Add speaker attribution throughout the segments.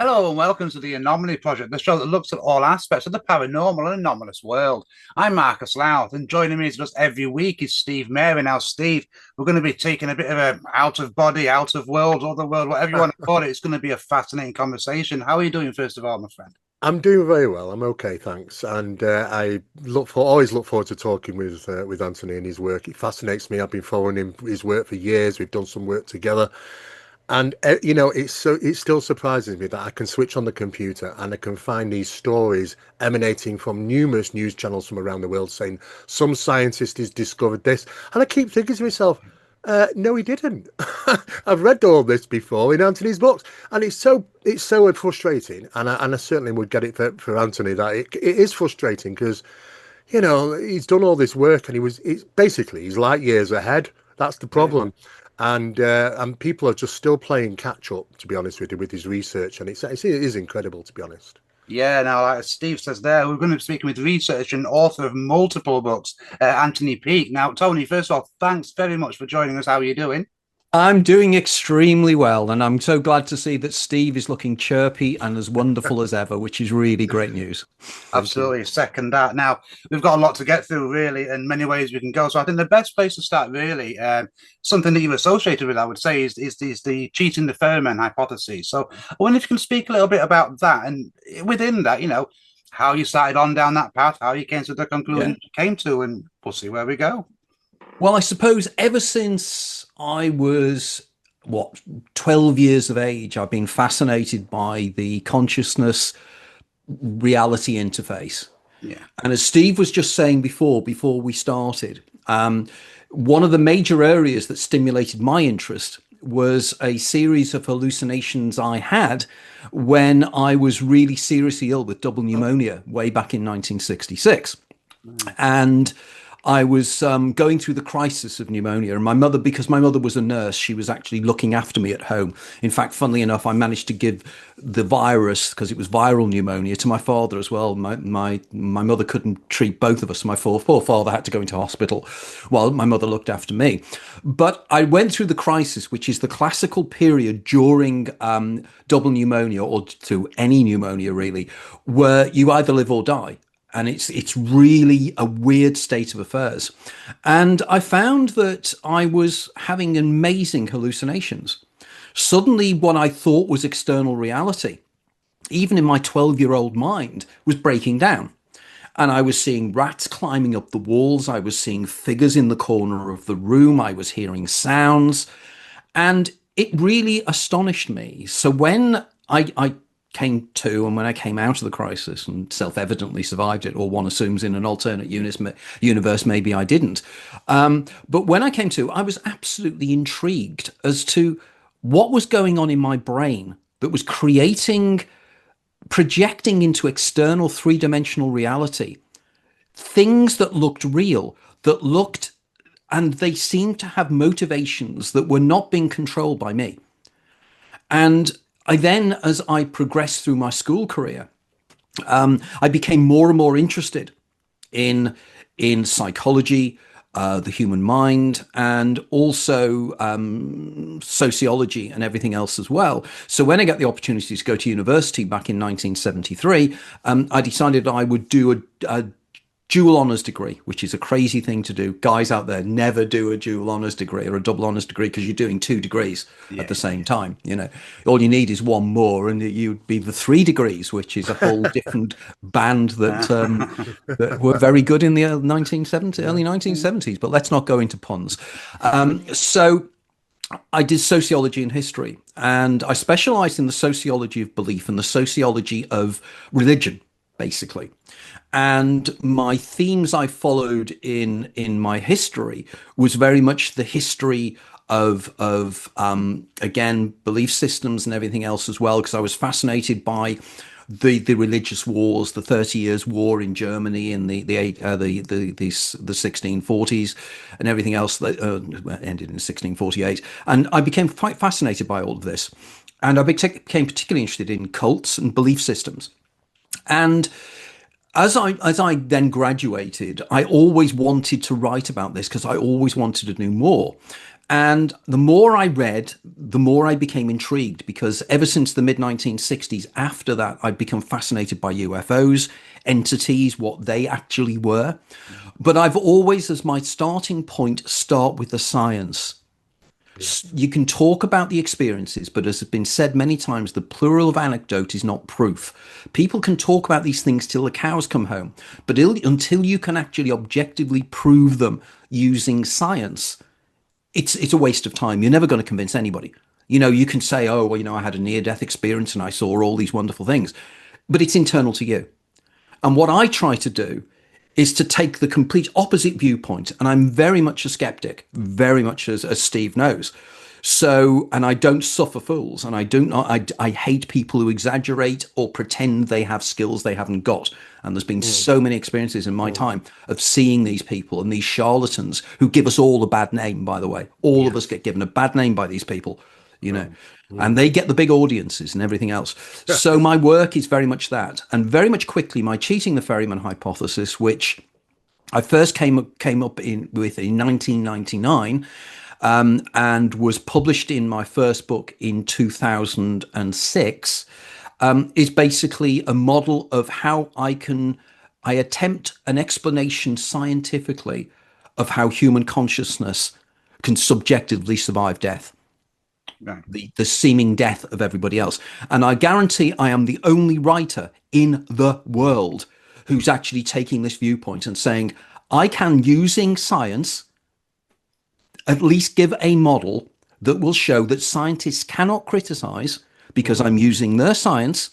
Speaker 1: Hello and welcome to the Anomaly Project, the show that looks at all aspects of the paranormal and anomalous world. I'm Marcus Lowth, and joining me as just every week is Steve Mera. Now, Steve, we're going to be taking a bit of a out of body, out of world, other world, whatever you want to call it. It's going to be a fascinating conversation. How are you doing, first of all, my friend?
Speaker 2: I'm doing very well. I'm okay, thanks. And I always look forward to talking with Anthony and his work. It fascinates me. I've been following his work for years. We've done some work together, and it still surprises me that I can switch on the computer and I can find these stories emanating from numerous news channels from around the world saying some scientist has discovered this, and I keep thinking to myself, no, he didn't. I've read all this before in Anthony's books, and it's so frustrating. And I certainly would get it for Anthony that it is frustrating because he's done all this work and he's light years ahead. That's the
Speaker 1: Yeah.
Speaker 2: problem. And people are just still playing catch up, to be honest with you, with his research, and it is incredible, to be honest.
Speaker 1: Yeah, now, like Steve says there, we're going to be speaking with researcher and author of multiple books, Anthony Peake. Now, Tony, first of all, thanks very much for joining us. How are you doing?
Speaker 3: I'm doing extremely well, and I'm so glad to see that Steve is looking chirpy and as wonderful as ever, which is really great news.
Speaker 2: Thank you.
Speaker 1: Absolutely, second that. Now we've got a lot to get through, really, and many ways we can go. So I think the best place to start, really, something that you've associated with, I would say, is the cheating the Ferryman hypothesis. So I wonder if you can speak a little bit about that, and within that, how you started on down that path, how you came to the conclusion
Speaker 3: Yeah.
Speaker 1: you came to, and we'll see where we go.
Speaker 3: Well, I suppose ever since I was, 12 years of age, I've been fascinated by the consciousness reality interface.
Speaker 1: Yeah.
Speaker 3: And as Steve was just saying before we started, one of the major areas that stimulated my interest was a series of hallucinations I had when I was really seriously ill with double pneumonia way back in 1966.
Speaker 1: Mm.
Speaker 3: And I was going through the crisis of pneumonia, and my mother, because my mother was a nurse, she was actually looking after me at home. In fact, funnily enough, I managed to give the virus, because it was viral pneumonia, to my father as well. My mother couldn't treat both of us. My poor father had to go into hospital while my mother looked after me. But I went through the crisis, which is the classical period during double pneumonia, or to any pneumonia really, where you either live or die, and it's really a weird state of affairs. And I found that I was having amazing hallucinations. Suddenly, what I thought was external reality, even in my 12-year-old mind, was breaking down. And I was seeing rats climbing up the walls. I was seeing figures in the corner of the room. I was hearing sounds. And it really astonished me. So when I came to, and when I came out of the crisis and self-evidently survived it, or one assumes in an alternate universe, maybe I didn't. But when I came to, I was absolutely intrigued as to what was going on in my brain that was projecting into external three-dimensional reality things that looked real, and they seemed to have motivations that were not being controlled by me. And as I progressed through my school career, I became more and more interested in psychology, the human mind, and also sociology and everything else as well. So when I got the opportunity to go to university back in 1973, I decided I would do a dual honors degree, which is a crazy thing to do. Guys out there never do a dual honors degree or a double honors degree because you're doing two degrees at
Speaker 1: Yeah.
Speaker 3: the same time. All you need is one more, and you'd be the 3 degrees, which is a whole different band that were very good in the 1970s, early 1970s. But let's not go into puns. So I did sociology and history, and I specialized in the sociology of belief and the sociology of religion, basically. And my themes I followed in my history was very much the history of again, belief systems and everything else as well, because I was fascinated by the religious wars, the 30 Years' War in Germany in the 1640s, and everything else that ended in 1648. And I became quite fascinated by all of this, and I became particularly interested in cults and belief systems. And as I then graduated, I always wanted to write about this because I always wanted to do more. And the more I read, the more I became intrigued, because ever since the mid 1960s, after that, I've become fascinated by UFOs, entities, what they actually were. But I've always, as my starting point, start with the science.
Speaker 2: Yeah.
Speaker 3: You can talk about the experiences, but as has been said many times, the plural of anecdote is not proof. People can talk about these things till the cows come home, but until you can actually objectively prove them using science, it's a waste of time. You're never going to convince anybody. You can say, oh, well, I had a near-death experience and I saw all these wonderful things, but it's internal to you. And what I try to do is to take the complete opposite viewpoint. And I'm very much a skeptic, very much as Steve knows. So, and I don't suffer fools, and I hate people who exaggerate or pretend they have skills they haven't got. And there's been so many experiences in my time of seeing these people and these charlatans who give us all a bad name, by the way. All of us get given a bad name by these people, and they get the big audiences and everything else. So my work is very much that. And very much quickly, my cheating the ferryman hypothesis, which I first came up with in 1999, and was published in my first book in 2006, is basically a model of how I attempt an explanation scientifically of how human consciousness can subjectively survive death.
Speaker 1: Right.
Speaker 3: The seeming death of everybody else. And I guarantee I am the only writer in the world who's actually taking this viewpoint and saying, I can, using science, at least give a model that will show that scientists cannot criticize, because I'm using their science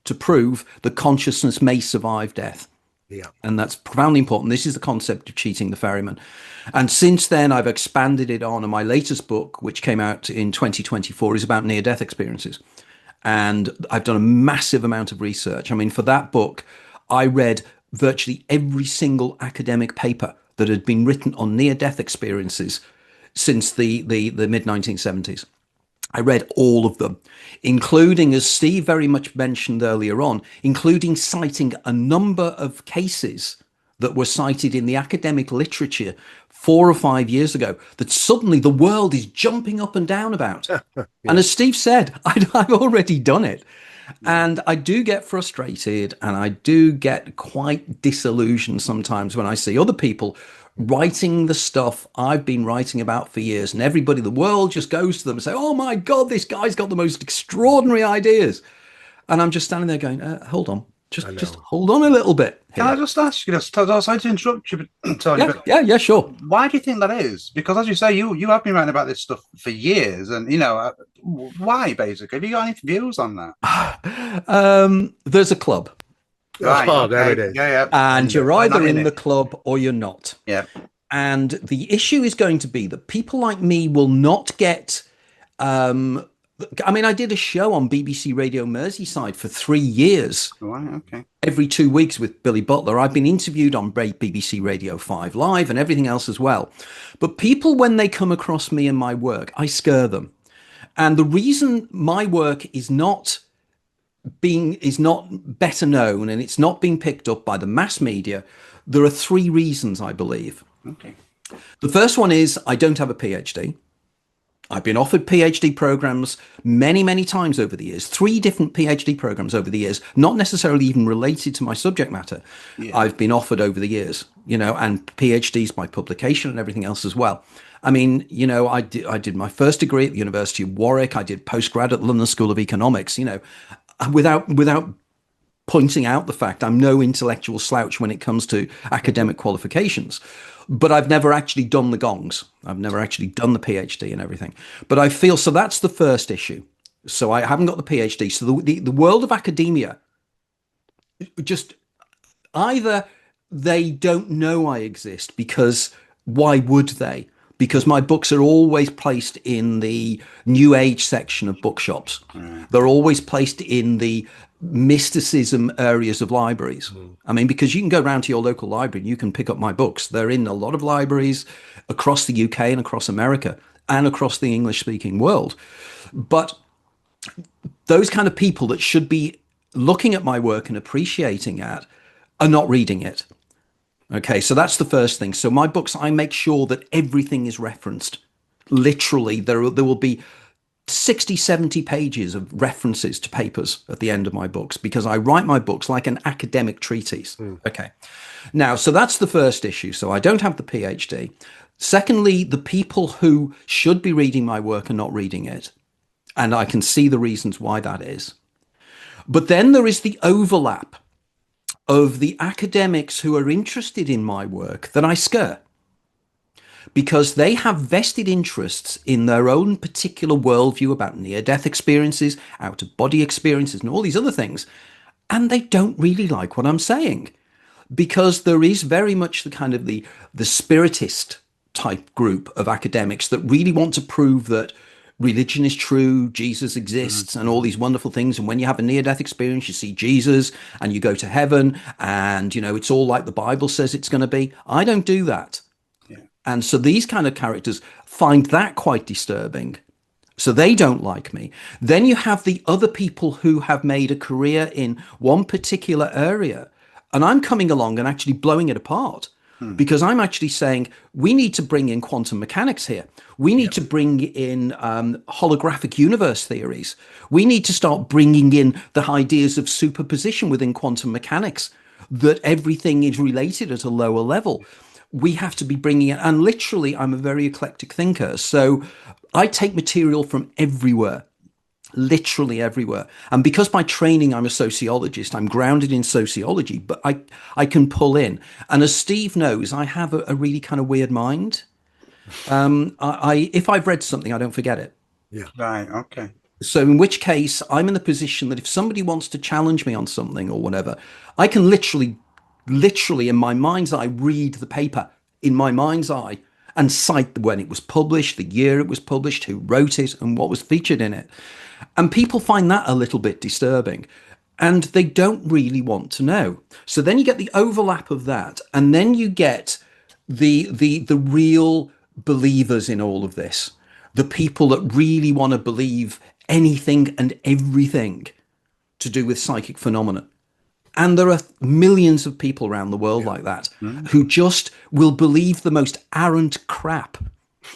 Speaker 3: to prove that consciousness may survive death.
Speaker 2: Yeah.
Speaker 3: And that's profoundly important. This is the concept of cheating the ferryman. And since then, I've expanded it on. And my latest book, which came out in 2024, is about near-death experiences. And I've done a massive amount of research. I mean, for that book, I read virtually every single academic paper that had been written on near-death experiences since the mid-1970s. I read all of them, including, as Steve very much mentioned earlier on, including citing a number of cases that were cited in the academic literature 4 or 5 years ago that suddenly the world is jumping up and down about. And as Steve said, I've already done it. And I do get frustrated, and I do get quite disillusioned sometimes when I see other people writing the stuff I've been writing about for years, and everybody, the world just goes to them and say, oh my God, this guy's got the most extraordinary ideas. And I'm just standing there going, hold on, just hold on a little bit here.
Speaker 1: Can I just ask you this? Sorry to interrupt you, Tony.
Speaker 3: Yeah, sure.
Speaker 1: Why do you think that is? Because as you say, you have been writing about this stuff for years, and why basically? Have you got any views on that?
Speaker 3: There's a club.
Speaker 1: Right.
Speaker 2: Oh,
Speaker 1: okay.
Speaker 2: there it is.
Speaker 1: Yeah.
Speaker 3: And you're either in the club or you're not.
Speaker 1: Yeah.
Speaker 3: And the issue is going to be that people like me will not get. I mean, I did a show on BBC Radio Merseyside for 3 years.
Speaker 1: Right. Okay.
Speaker 3: Every 2 weeks with Billy Butler. I've been interviewed on BBC Radio 5 Live and everything else as well. But people, when they come across me and my work, I scare them. And the reason my work is not better known and it's not being picked up by the mass media, there are 3 reasons, I believe.
Speaker 1: Okay.
Speaker 3: The first one is I don't have a PhD. I've been offered PhD programs many, many times over the years, 3 different PhD programs over the years, not necessarily even related to my subject matter. Yeah. I've been offered over the years, and PhDs by publication and everything else as well. I mean, I did my first degree at the University of Warwick. I did postgrad at the London School of Economics, without pointing out the fact I'm no intellectual slouch when it comes to academic qualifications. But I've never actually done the gongs. I've never actually done the PhD and everything. But I feel, so that's the first issue. So I haven't got the PhD. So the world of academia, just either they don't know I exist, because why would they? Because my books are always placed in the New Age section of bookshops. They're always placed in the mysticism areas of libraries. I mean, because you can go around to your local library and you can pick up my books. They're in a lot of libraries across the UK and across America and across the English-speaking world. But those kind of people that should be looking at my work and appreciating it are not reading it. Okay, so that's the first thing. So my books, I make sure that everything is referenced. Literally, there will be 60, 70 pages of references to papers at the end of my books, because I write my books like an academic treatise. Okay. Now, so that's the first issue. So I don't have the PhD. Secondly, the people who should be reading my work are not reading it. And I can see the reasons why that is. But then there is the overlap of the academics who are interested in my work that I scare, because they have vested interests in their own particular worldview about near-death experiences, out-of-body experiences, and all these other things. And they don't really like what I'm saying, because there is very much the kind of the spiritist type group of academics that really want to prove that religion is true, Jesus exists, and all these wonderful things. And when you have a near-death experience, you see Jesus and you go to heaven, and, you know, it's all like the Bible says it's going to be. I don't do that. And so these kind of characters find that quite disturbing. So they don't like me. Then you have the other people who have made a career in one particular area. And I'm coming along and actually blowing it apart, because I'm actually saying we need to bring in quantum mechanics here. We need to bring in holographic universe theories. We need to start bringing in the ideas of superposition within quantum mechanics, that everything is related at a lower level. We have to be bringing it, and literally, I'm a very eclectic thinker. So I take material from everywhere, literally everywhere. And because by training, I'm a sociologist, I'm grounded in sociology, but I can pull in. And as Steve knows, I have a really kind of weird mind. If I've read something, I don't forget it.
Speaker 2: Yeah.
Speaker 1: Right. Okay.
Speaker 3: So in which case, I'm in the position that if somebody wants to challenge me on something or whatever, I can literally in my mind's eye read the paper in my mind's eye and cite when it was published, the year it was published, who wrote it, and what was featured in it. And people find that a little bit disturbing, and they don't really want to know. So then you get the overlap of that, and then you get the real believers in all of this, the people that really want to believe anything and everything to do with psychic phenomena. And there are millions of people around the world like that who just will believe the most arrant crap.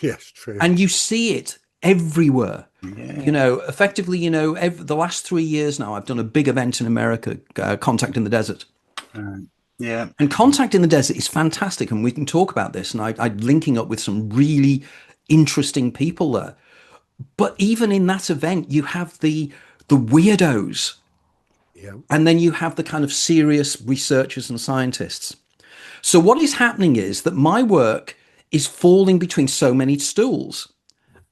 Speaker 2: Yes, true.
Speaker 3: And you see it everywhere. You know, effectively, you know, the last 3 years now, I've done a big event in America, Contact in the Desert.
Speaker 1: Yeah.
Speaker 3: And Contact in the Desert is fantastic. And we can talk about this. And I'm linking up with some really interesting people there. But even in that event, you have the weirdos.
Speaker 2: Yeah.
Speaker 3: And then you have the kind of serious researchers and scientists. So what is happening is that my work is falling between so many stools.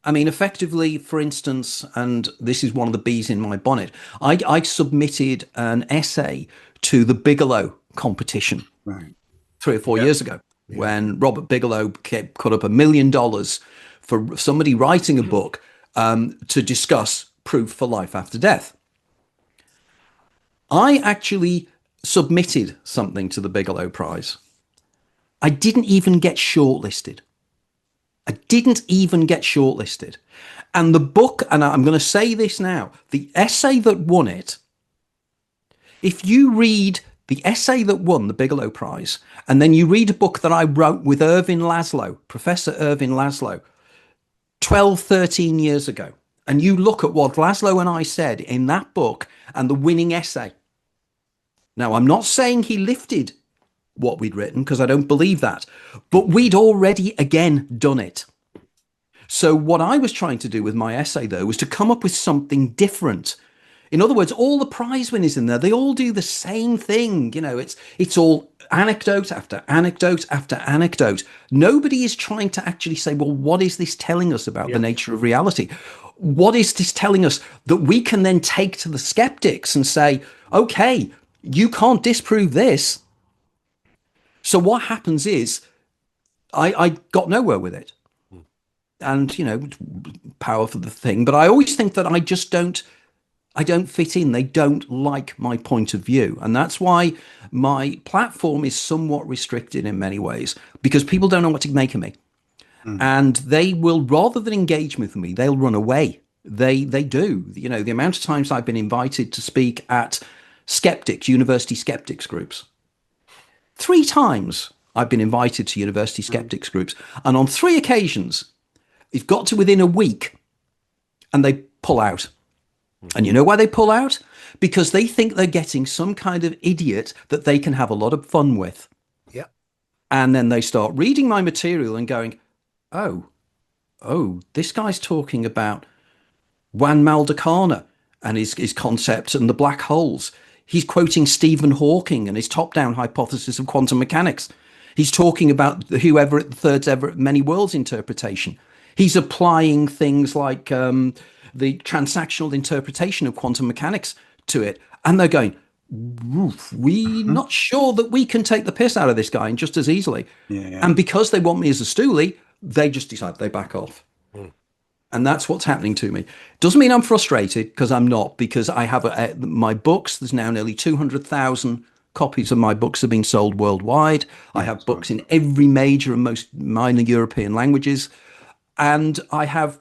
Speaker 3: I mean, effectively, for instance, and this is one of the bees in my bonnet, I submitted an essay to the Bigelow competition 3 or 4 years ago, when Robert Bigelow put up $1 million for somebody writing a book to discuss proof for life after death. I actually submitted something to the Bigelow Prize. I didn't even get shortlisted. And the book, and I'm going to say this now, the essay that won it, if you read the essay that won the Bigelow Prize, and then you read a book that I wrote with Professor Irvin Laszlo, 12, 13 years ago, and you look at what Laszlo and I said in that book and the winning essay. Now, I'm not saying he lifted what we'd written, because I don't believe that, but we'd already, again, done it. So what I was trying to do with my essay, though, was to come up with something different. In other words, all the prize winners in there, they all do the same thing. You know, it's all anecdote after anecdote after anecdote. Nobody is trying to actually say, well, what is this telling us about the nature of reality? What is this telling us that we can then take to the skeptics and say, okay, you can't disprove this. So what happens is I got nowhere with it. And, you know, power for the thing. But I always think that I don't fit in. They don't like my point of view. And that's why my platform is somewhat restricted in many ways, because people don't know what to make of me. And they will, rather than engage with me, they'll run away. They do. You know, the amount of times I've been invited to speak at university skeptics groups. 3 times I've been invited to university skeptics groups. And on 3 occasions, It's got to within a week and they pull out. And you know why they pull out? Because they think they're getting some kind of idiot that they can have a lot of fun with.
Speaker 2: Yeah.
Speaker 3: And then they start reading my material and going, oh, this guy's talking about Juan Maldacana and his concepts and the black holes. He's quoting Stephen Hawking and his top-down hypothesis of quantum mechanics. He's talking about the whoever at the third ever many worlds interpretation. He's applying things like the transactional interpretation of quantum mechanics to it. And they're going, we're not sure that we can take the piss out of this guy and just as easily. And because they want me as a stoolie, they just decide they back off. And that's what's happening to me. Doesn't mean I'm frustrated, because I'm not, because I have my books. There's now nearly 200,000 copies of my books have been sold worldwide. I have books in every major and most minor European languages. And I have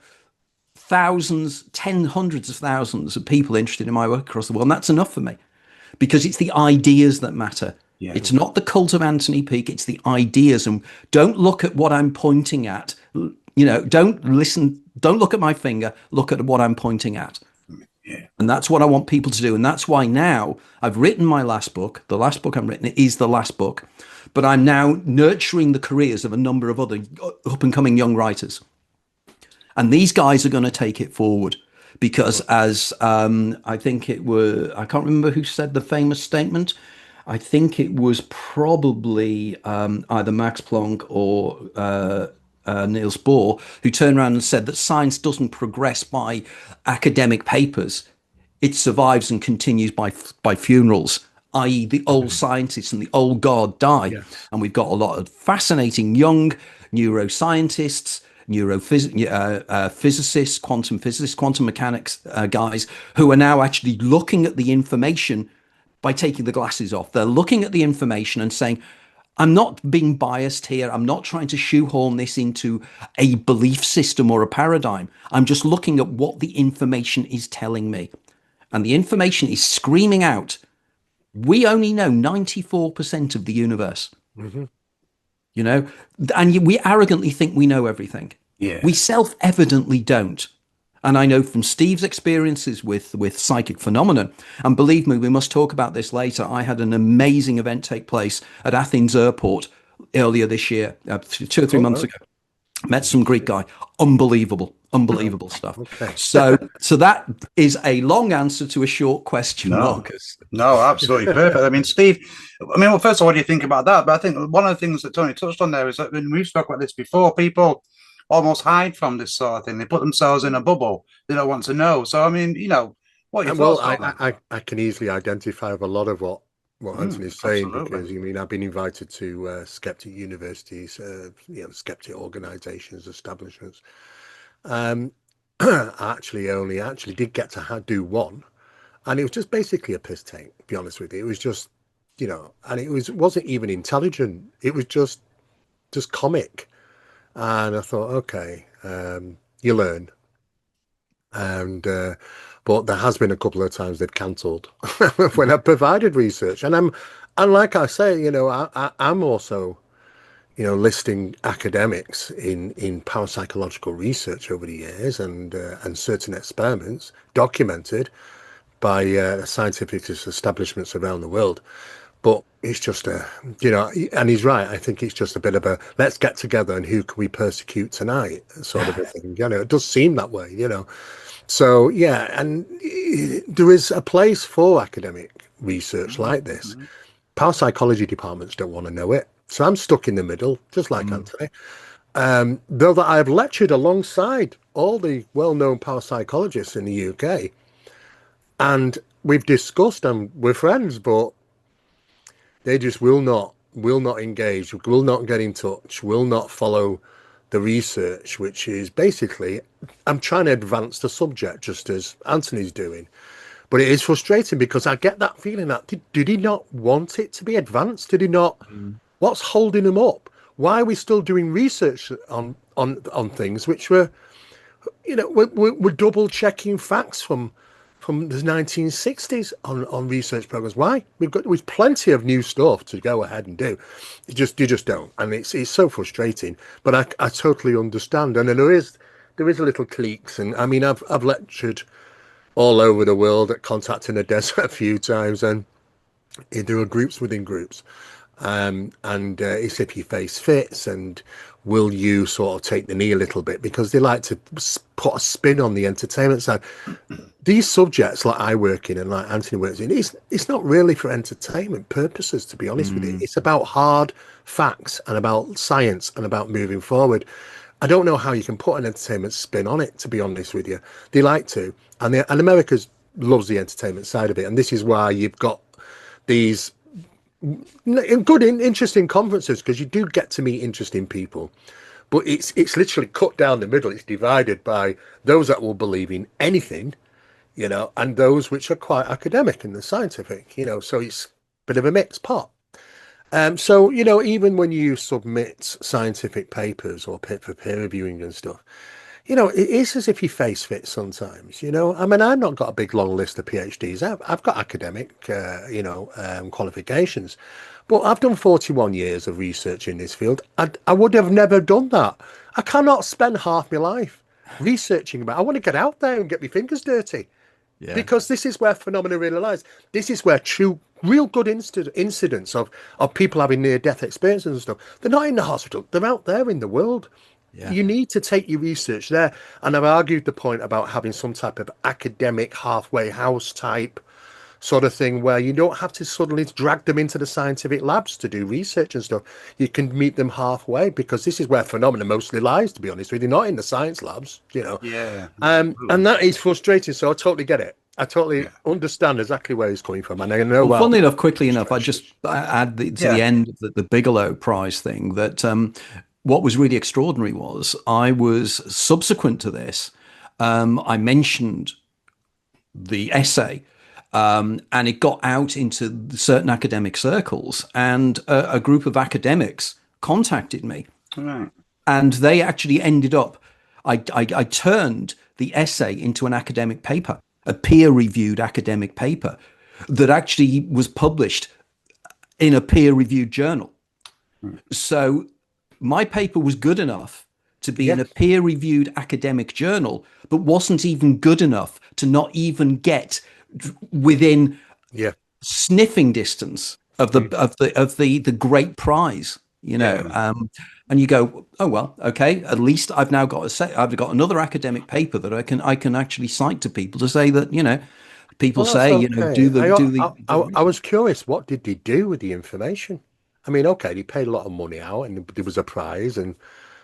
Speaker 3: thousands, hundreds of thousands of people interested in my work across the world. And that's enough for me, because it's the ideas that matter. It's not the cult of Anthony Peake. It's the ideas. And don't look at what I'm pointing at. Don't look at my finger, look at what I'm pointing at. And that's what I want people to do. And that's why now I've written my last book. The last book I'm written is the last book, but I'm now nurturing the careers of a number of other up and coming young writers. And these guys are going to take it forward, because as I think it was, I can't remember who said the famous statement. I think it was probably either Max Planck or Niels Bohr, who turned around and said that science doesn't progress by academic papers. It survives and continues by funerals, i.e. the old scientists and the old guard die.
Speaker 2: Yes.
Speaker 3: And we've got a lot of fascinating young neuroscientists, physicists, quantum mechanics guys who are now actually looking at the information by taking the glasses off. They're looking at the information and saying, I'm not being biased here. I'm not trying to shoehorn this into a belief system or a paradigm. I'm just looking at what the information is telling me. And the information is screaming out, we only know 94% of the universe. And we arrogantly think we know everything. We self-evidently don't. And I know from Steve's experiences with psychic phenomenon, and believe me, we must talk about this later. I had an amazing event take place at Athens Airport earlier this year, 2 or 3 months ago. Met some Greek guy. Unbelievable stuff.
Speaker 2: Okay.
Speaker 3: So that is a long answer to a short question, Marcus.
Speaker 1: No, absolutely perfect. I mean, Steve, well, first of all, what do you think about that? But I think one of the things that Tony touched on there is that when we've spoken about this before, people almost hide from this sort of thing. They put themselves in a bubble. They don't want to know. So, I mean, what are your thoughts on that?
Speaker 2: I can easily identify with a lot of what Anthony's saying, because I've been invited to skeptic universities, skeptic organizations, establishments. I actually did get to do one, and it was just basically a piss take, to be honest with you. It was just, and it wasn't even intelligent. It was just comic. And I thought, okay, you learn. And but there has been a couple of times they've cancelled when I've provided research, and like I say, I'm also, listing academics in parapsychological research over the years, and certain experiments documented by scientific establishments around the world. But it's just and he's right. I think it's just a bit of a let's get together and who can we persecute tonight sort of a thing. It does seem that way. So yeah, and there is a place for academic research like this. Parapsychology departments don't want to know it, so I'm stuck in the middle, just like Anthony. Though that I have lectured alongside all the well-known parapsychologists in the UK, and we've discussed, and we're friends, but they just will not engage, will not get in touch, will not follow the research, which is basically, I'm trying to advance the subject just as Anthony's doing. But it is frustrating, because I get that feeling that, did he not want it to be advanced? Did he not? What's holding him up? Why are we still doing research on things which we're double checking facts from the 1960s on research programs? Why? We've plenty of new stuff to go ahead and do. You just don't, and it's so frustrating. But I totally understand, and there is there is a little cliques, and I mean, I've lectured all over the world at Contact in the Desert a few times, and there are groups within groups. And it's if your face fits, and will you sort of take the knee a little bit, because they like to put a spin on the entertainment side. These subjects, like I work in and like Anthony works in, it's not really for entertainment purposes, to be honest with you. It's about hard facts and about science and about moving forward. I don't know how you can put an entertainment spin on it, to be honest with you. They like to, and America loves the entertainment side of it, and this is why you've got these good, interesting conferences, because you do get to meet interesting people. But it's literally cut down the middle. It's divided by those that will believe in anything, you know, and those which are quite academic and the scientific, you know. So it's a bit of a mixed pot. So, you know, even when you submit scientific papers or for peer reviewing and stuff, you know, it is as if your face fits sometimes, you know. I mean, I've not got a big long list of PhDs. I've got academic, qualifications, but I've done 41 years of research in this field. I would have never done that. I cannot spend half my life researching about. I want to get out there and get my fingers dirty. Yeah. Because this is where phenomena really lies. This is where real good incidents of people having near-death experiences and stuff. They're not in the hospital. They're out there in the world. Yeah. You need to take your research there. And I've argued the point about having some type of academic halfway house type sort of thing, where you don't have to suddenly drag them into the scientific labs to do research and stuff. You can meet them halfway, because this is where phenomena mostly lies, to be honest with you, not in the science labs, you know.
Speaker 1: Yeah.
Speaker 2: And that is frustrating. So I totally get it. I totally understand exactly where he's coming from. And I know.
Speaker 3: Well, funnily enough, quickly enough, I just add to the end of the Bigelow Prize thing that what was really extraordinary was I was subsequent to this. I mentioned the essay. And it got out into certain academic circles, and a group of academics contacted me. Right. And they actually ended up, I turned the essay into an academic paper, a peer-reviewed academic paper that actually was published in a peer-reviewed journal. So my paper was good enough to be in a peer-reviewed academic journal, but wasn't even good enough to not even get within sniffing distance of the great prize, you know. And you go, oh well, okay, at least I've now got I've got another academic paper that I can actually cite to people to say that, you know, people say, you know,
Speaker 2: I was curious, what did they do with the information? I mean, okay, they paid a lot of money out, and there was a prize and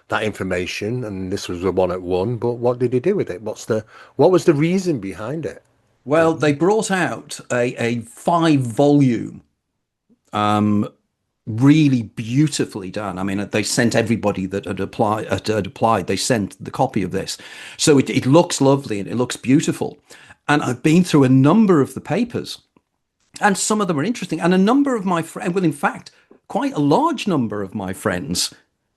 Speaker 2: that information, and this was the one at one, but what did he do with it? What was the reason behind it?
Speaker 3: Well, they brought out a 5-volume, really beautifully done. I mean, they sent everybody that had applied. They sent the copy of this, so it looks lovely and it looks beautiful. And I've been through a number of the papers, and some of them are interesting. And a number of my friends, well, in fact, quite a large number of my friends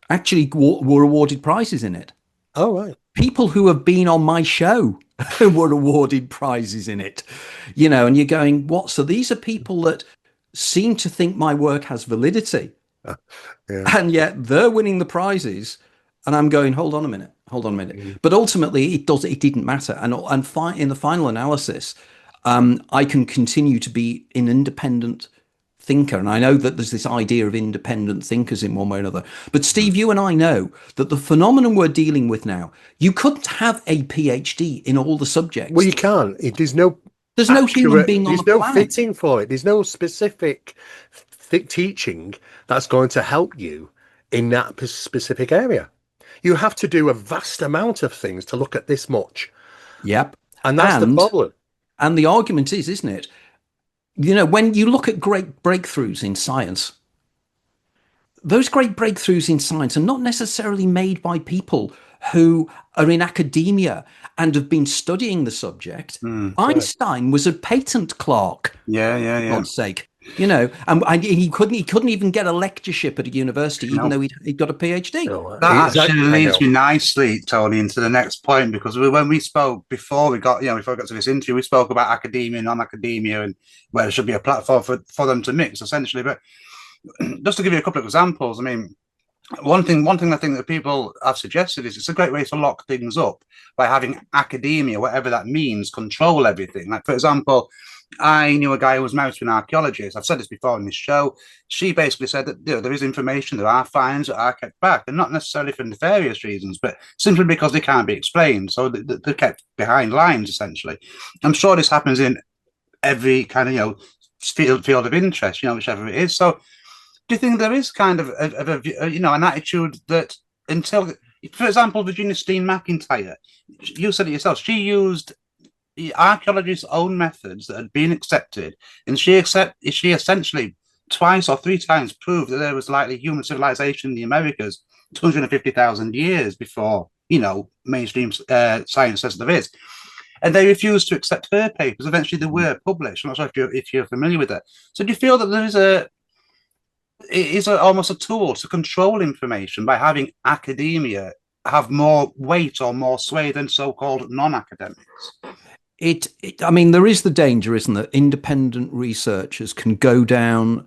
Speaker 3: actually were awarded prizes in it.
Speaker 2: Oh, right.
Speaker 3: People who have been on my show were awarded prizes in it, you know, and you're going, what? So these are people that seem to think my work has validity, and yet they're winning the prizes. And I'm going, hold on a minute. But ultimately it didn't matter. And in the final analysis, I can continue to be an independent thinker. And I know that there's this idea of independent thinkers in one way or another. But Steve, you and I know that the phenomenon we're dealing with now, you couldn't have a PhD in all the subjects.
Speaker 2: Well, you can't. There's no
Speaker 3: human being on the planet.
Speaker 2: There's no fitting for it. There's no specific teaching that's going to help you in that specific area. You have to do a vast amount of things to look at this much.
Speaker 3: Yep.
Speaker 2: And that's the problem.
Speaker 3: And the argument is, isn't it? You know, when you look at great breakthroughs in science, those great breakthroughs in science are not necessarily made by people who are in academia and have been studying the subject. Einstein was a patent clerk.
Speaker 1: Yeah.
Speaker 3: For God's sake. You know, and he couldn't even get a lectureship at a university, even though he'd got a PhD.
Speaker 1: That actually leads me nicely, Tony, into the next point, because when we spoke before we got to this interview, we spoke about academia and non-academia and where there should be a platform for them to mix, essentially. But just to give you a couple of examples, I mean, one thing I think that people have suggested is it's a great way to lock things up by having academia, whatever that means, control everything. Like, for example, I knew a guy who was married to an archaeologist. I've said this before in this show. She basically said that there is information, there are finds that are kept back, and not necessarily for nefarious reasons, but simply because they can't be explained. So they're kept behind lines, essentially. I'm sure this happens in every kind of field of interest, whichever it is. So do you think there is kind of an attitude that until, for example, Virginia Steen McIntyre, you said it yourself, she used the archaeologists' own methods that had been accepted, and she essentially twice or three times proved that there was likely human civilization in the Americas 250,000 years before mainstream science says there is. And they refused to accept her papers. Eventually, they were published. I'm not sure if you're familiar with that. So, do you feel that it is almost a tool to control information by having academia have more weight or more sway than so-called non-academics?
Speaker 3: I mean, there is the danger, isn't there? Independent researchers can go down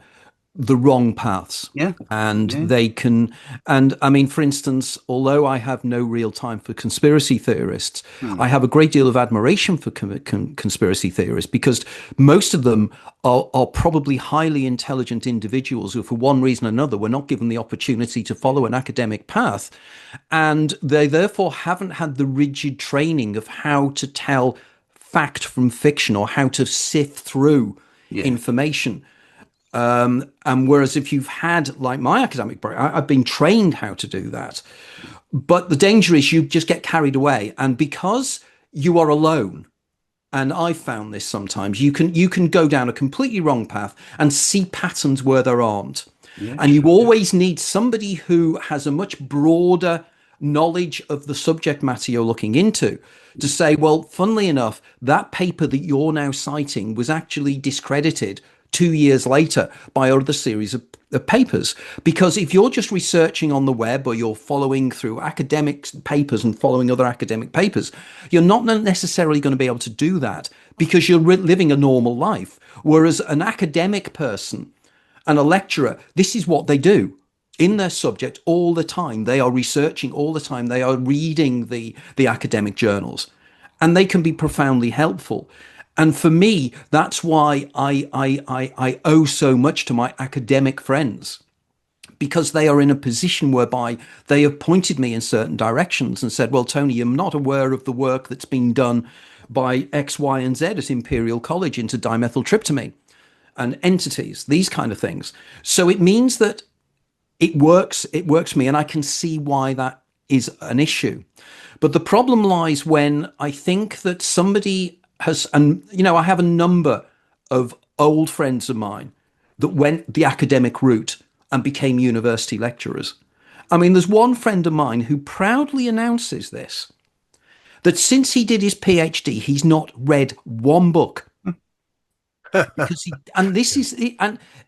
Speaker 3: the wrong paths.
Speaker 1: Yeah.
Speaker 3: And
Speaker 1: Yeah.
Speaker 3: they can, and I mean, for instance, although I have no real time for conspiracy theorists, I have a great deal of admiration for conspiracy theorists, because most of them are probably highly intelligent individuals who, for one reason or another, were not given the opportunity to follow an academic path. And they therefore haven't had the rigid training of how to tell fact from fiction or how to sift through information. And whereas if you've had, like my academic background, I've been trained how to do that. But the danger is you just get carried away. And because you are alone, and I've found this sometimes, you can go down a completely wrong path and see patterns where there aren't. Yeah, and you always need somebody who has a much broader knowledge of the subject matter you're looking into to say, well, funnily enough, that paper that you're now citing was actually discredited 2 years later by other series of papers. Because if you're just researching on the web, or you're following through academic papers and following other academic papers, you're not necessarily going to be able to do that because you're living a normal life. Whereas an academic person and a lecturer, this is what they do in their subject all the time. They are researching all the time. They are reading the academic journals, and they can be profoundly helpful. And for me, that's why I owe so much to my academic friends, because they are in a position whereby they have pointed me in certain directions and said, well, Tony, you're not aware of the work that's been done by X, Y, and Z at Imperial College into dimethyltryptamine and entities, these kind of things. So it means that it works for me, and I can see why that is an issue. But the problem lies when I think that somebody has, and I have a number of old friends of mine that went the academic route and became university lecturers. I mean, there's one friend of mine who proudly announces this, that since he did his PhD, he's not read one book. Because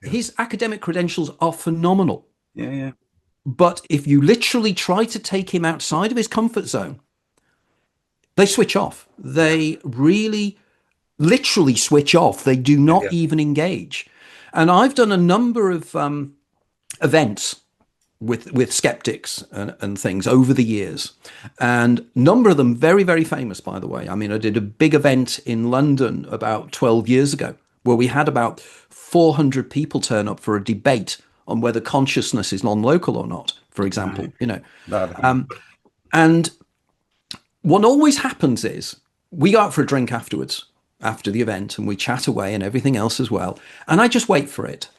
Speaker 3: his academic credentials are phenomenal.
Speaker 1: Yeah.
Speaker 3: But if you literally try to take him outside of his comfort zone, they switch off. They really, literally switch off. They do not even engage. And I've done a number of events with skeptics and things over the years, and a number of them very, very famous, by the way. I mean, I did a big event in London about 12 years ago where we had about 400 people turn up for a debate on whether consciousness is non-local or not, for example. And what always happens is we go out for a drink afterwards, after the event, and we chat away and everything else as well. And I just wait for it.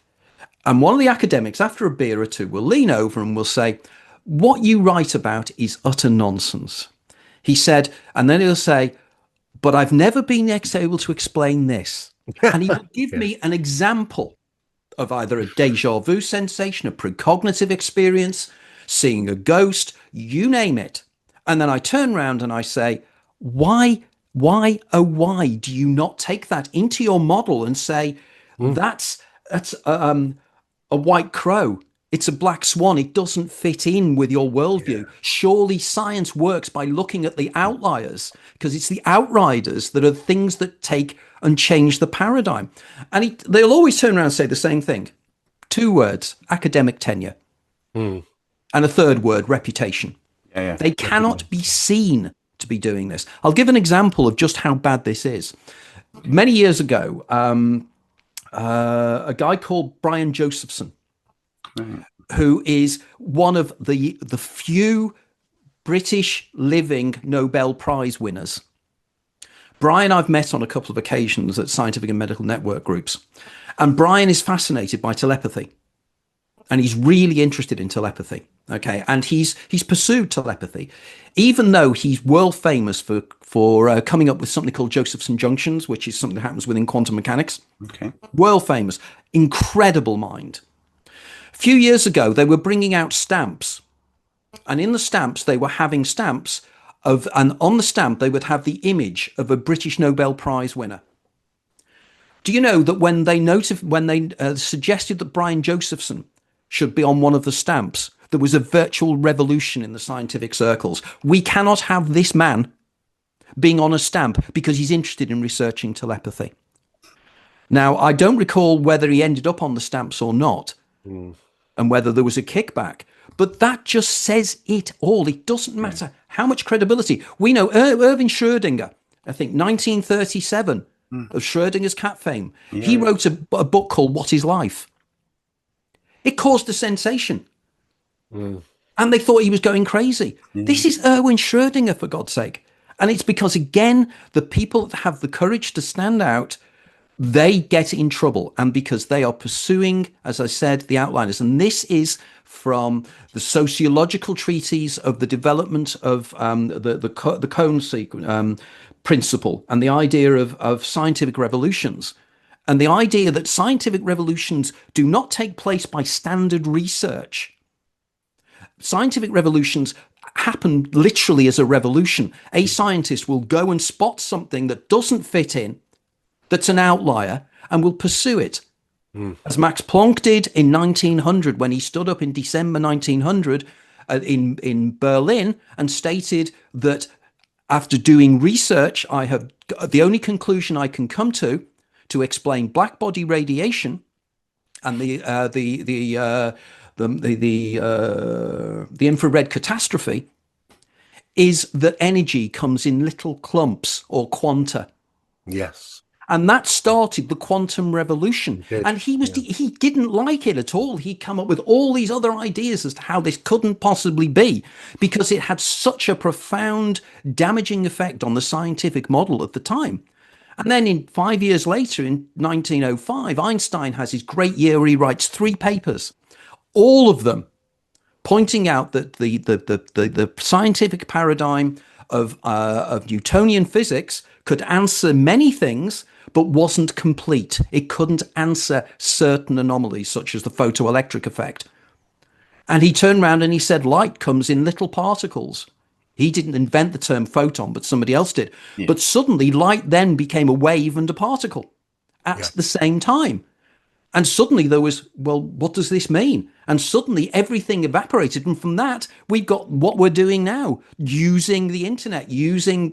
Speaker 3: And one of the academics, after a beer or two, will lean over and will say, what you write about is utter nonsense. He said, and then he'll say, but I've never been able to explain this. And he will give me an example of either a deja vu sensation, a precognitive experience, seeing a ghost, you name it. And then I turn around and I say, why do you not take that into your model and say, that's a white crow, it's a black swan, it doesn't fit in with your worldview. Surely science works by looking at the outliers, because it's the outriders that are things that take and change the paradigm. And they'll always turn around and say the same thing. 2 words: academic tenure. And a third word, reputation.
Speaker 1: Yeah.
Speaker 3: They cannot be seen to be doing this. I'll give an example of just how bad this is. Many years ago, a guy called Brian Josephson, who is one of the few British living Nobel Prize winners. Brian, I've met on a couple of occasions at scientific and medical network groups. And Brian is fascinated by telepathy. And he's really interested in telepathy. Okay. And he's pursued telepathy, even though he's world famous for coming up with something called Josephson junctions, which is something that happens within quantum mechanics.
Speaker 1: Okay.
Speaker 3: World famous. Incredible mind. A few years ago, they were bringing out stamps. And in the stamps, they were having stamps and on the stamp, they would have the image of a British Nobel Prize winner. Do you know that when they suggested that Brian Josephson should be on one of the stamps, there was a virtual revolution in the scientific circles? We cannot have this man being on a stamp because he's interested in researching telepathy. Now, I don't recall whether he ended up on the stamps or not, and whether there was a kickback. But that just says it all. It doesn't matter how much credibility. We know Erwin Schrödinger, I think 1937, of Schrödinger's cat fame. Yeah. He wrote a book called What is Life? It caused a sensation. And they thought he was going crazy. This is Erwin Schrödinger, for God's sake. And it's because, again, the people that have the courage to stand out, they get in trouble. And because they are pursuing, as I said, the outliners. And this is from the sociological treatise of the development of the cone principle and the idea of scientific revolutions. And the idea that scientific revolutions do not take place by standard research. Scientific revolutions happen literally as a revolution. A scientist will go and spot something that doesn't fit in, that's an outlier, and will pursue it. As Max Planck did in 1900, when he stood up in December 1900 in Berlin and stated that after doing research, I have the only conclusion I can come to explain black body radiation and the infrared catastrophe is that energy comes in little clumps or quanta.
Speaker 2: Yes.
Speaker 3: And that started the quantum revolution. And he didn't like it at all. He'd come up with all these other ideas as to how this couldn't possibly be, because it had such a profound damaging effect on the scientific model at the time. And then 5 years later, in 1905, Einstein has his great year where he writes 3 papers, all of them pointing out that the scientific paradigm of Newtonian physics could answer many things, but wasn't complete. It couldn't answer certain anomalies, such as the photoelectric effect. And he turned around and he said light comes in little particles. He didn't invent the term photon, but somebody else did. Yeah. But suddenly light then became a wave and a particle at the same time. And suddenly there was, well, what does this mean? And suddenly everything evaporated. And from that, we've got what we're doing now, using the internet, using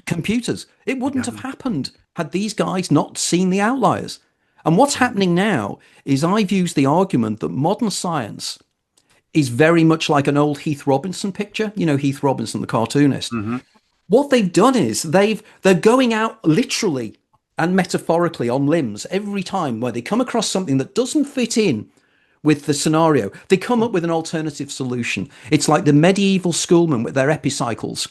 Speaker 3: computers. It wouldn't have happened had these guys not seen the outliers. And what's happening now is I've used the argument that modern science is very much like an old Heath Robinson picture. You know, Heath Robinson, the cartoonist. Mm-hmm. What they've done is they're going out literally and metaphorically on limbs every time where they come across something that doesn't fit in with the scenario. They come up with an alternative solution. It's like the medieval schoolmen with their epicycles.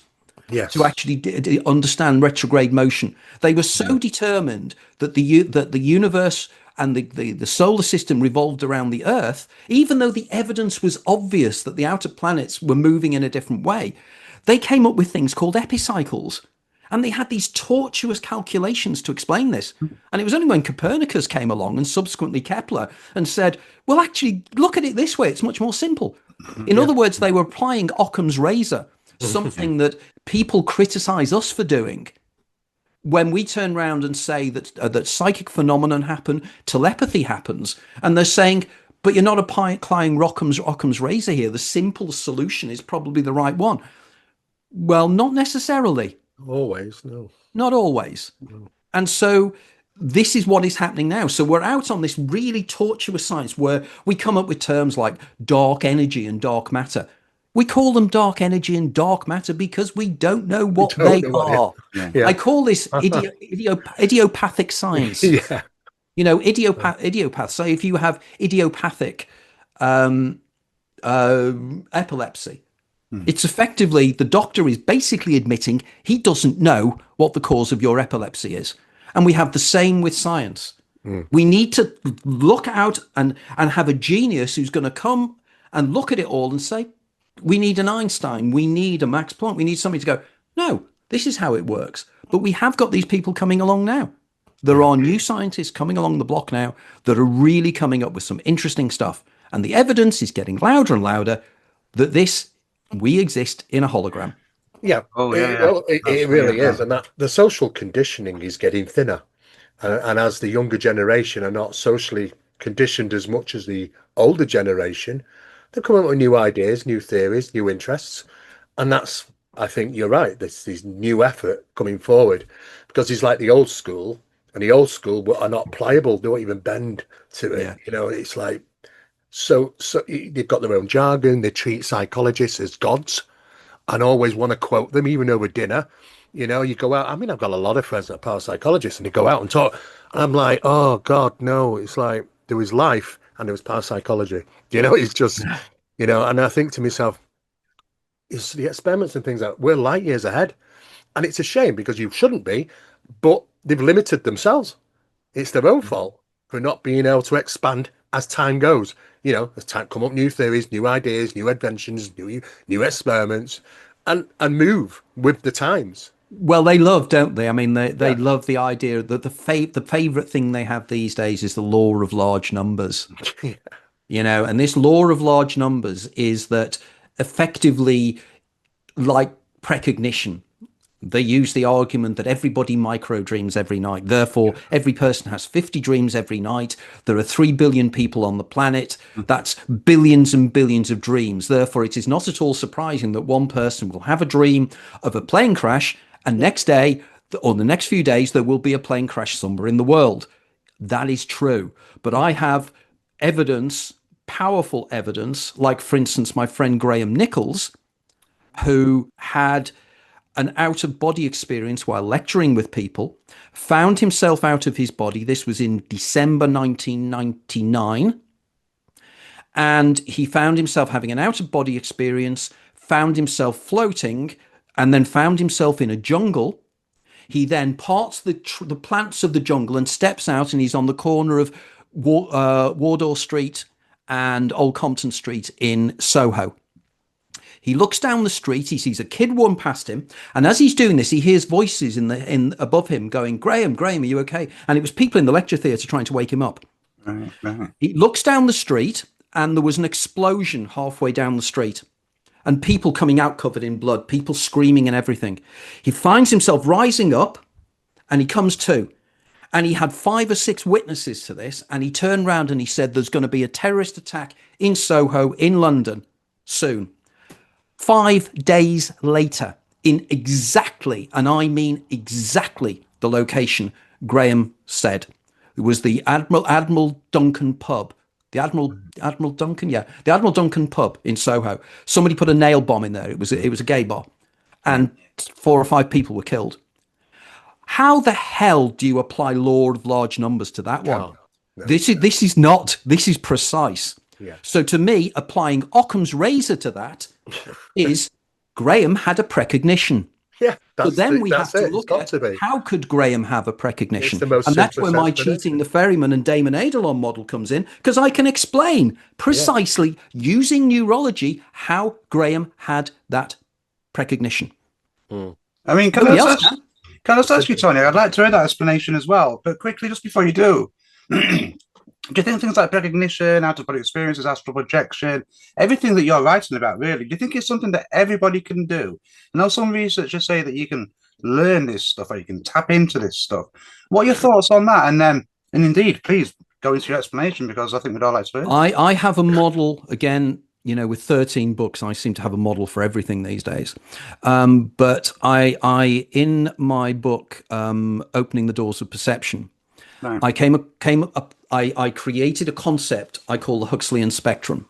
Speaker 3: Yes. To actually understand retrograde motion. They were so determined that the universe and the solar system revolved around the Earth, even though the evidence was obvious that the outer planets were moving in a different way. They came up with things called epicycles. And they had these tortuous calculations to explain this. And it was only when Copernicus came along and subsequently Kepler and said, well, actually, look at it this way. It's much more simple. In other words, they were applying Occam's razor, something that people criticize us for doing. When we turn around and say that psychic phenomenon happen, telepathy happens, and they're saying, but you're not applying Occam's razor here. The simple solution is probably the right one. Well, not necessarily.
Speaker 2: Always, no.
Speaker 3: Not always. No. And so this is what is happening now. So we're out on this really tortuous science where we come up with terms like dark energy and dark matter. We call them dark energy and dark matter because we don't know what
Speaker 2: don't
Speaker 3: they
Speaker 2: know what
Speaker 3: are.
Speaker 1: Yeah.
Speaker 2: Yeah.
Speaker 3: I call this idiopathic science.
Speaker 2: Yeah.
Speaker 3: You know, idiopath. So if you have idiopathic epilepsy, it's effectively the doctor is basically admitting he doesn't know what the cause of your epilepsy is. And we have the same with science. We need to look out and have a genius who's going to come and look at it all and say, we need an Einstein, we need a Max Planck, we need somebody to go, no, this is how it works. But we have got these people coming along now. There are new scientists coming along the block now that are really coming up with some interesting stuff. And the evidence is getting louder and louder that we exist in a hologram.
Speaker 2: Yeah.
Speaker 1: Oh, yeah.
Speaker 2: Well, it really is. And that the social conditioning is getting thinner. And as the younger generation are not socially conditioned as much as the older generation, they're coming up with new ideas, new theories, new interests. And that's, I think you're right, there's this new effort coming forward because it's like the old school, and the old school are not pliable, they won't even bend to it.
Speaker 3: Yeah.
Speaker 2: You know, it's like, so they've got their own jargon, they treat psychologists as gods and always want to quote them, even over dinner. You know, you go out. I mean, I've got a lot of friends that are parapsychologists, and they go out and talk. And I'm like, oh God, no! It's like there was life and there was parapsychology. You know, it's just, you know. And I think to myself, it's the experiments and things we're light years ahead, and it's a shame because you shouldn't be, but they've limited themselves. It's their own fault for not being able to expand as time goes. You know, as time come up new theories, new ideas, new inventions, new experiments, and move with the times.
Speaker 3: Well, they love, don't they? I mean, they
Speaker 2: Yeah.
Speaker 3: love the idea that the favorite thing they have these days is the law of large numbers. You know, and this law of large numbers is that effectively, like precognition, they use the argument that everybody micro dreams every night. Therefore, every person has 50 dreams every night. There are 3 billion people on the planet. That's billions and billions of dreams. Therefore, it is not at all surprising that one person will have a dream of a plane crash, and next day or the next few days, there will be a plane crash somewhere in the world. That is true. But I have evidence, powerful evidence, like, for instance, my friend Graham Nichols, who had an out-of-body experience while lecturing with people, found himself out of his body. This was in December 1999. And he found himself having an out-of-body experience, found himself floating, and then found himself in a jungle. He then parts the plants of the jungle and steps out, and he's on the corner of Wardour Street and Old Compton Street in Soho. He looks down the street, he sees a kid run past him, and as he's doing this, he hears voices in above him going, Graham, are you okay? And it was people in the lecture theatre trying to wake him up.
Speaker 1: Right.
Speaker 3: He looks down the street, and there was an explosion halfway down the street, and people coming out covered in blood, people screaming and everything. He finds himself rising up, and he comes to. And he had 5 or 6 witnesses to this, and he turned round and he said, there's going to be a terrorist attack in Soho, in London, soon. 5 days later, in exactly, and I mean exactly, the location Graham said. It was the Admiral Duncan pub. The Admiral Duncan, yeah, the Admiral Duncan pub in Soho. Somebody put a nail bomb in there. It was a gay bar, and 4 or 5 people were killed. How the hell do you apply law of large numbers to that one?
Speaker 2: No.
Speaker 3: This is precise.
Speaker 2: Yeah.
Speaker 3: So to me, applying Occam's razor to that is Graham had a precognition.
Speaker 2: Yeah,
Speaker 3: So then we have to
Speaker 2: it.
Speaker 3: look at how could Graham have a precognition? And that's where my cheating the Ferryman and Damon Edelon model comes in, because I can explain precisely using neurology how Graham had that precognition.
Speaker 1: I mean, can I just ask you, Tony? I'd like to hear that explanation as well. But quickly, just before you do, do you think things like precognition, out-of-body experiences, astral projection, everything that you're writing about, really, do you think it's something that everybody can do? I know some researchers say that you can learn this stuff or you can tap into this stuff. What are your thoughts on that? And indeed, please go into your explanation, because I think we'd all like to hear.
Speaker 3: I have a model, again, you know, with 13 books, I seem to have a model for everything these days. But I in my book, Opening the Doors of Perception,
Speaker 1: Right.
Speaker 3: I created a concept I call the Huxleyan spectrum.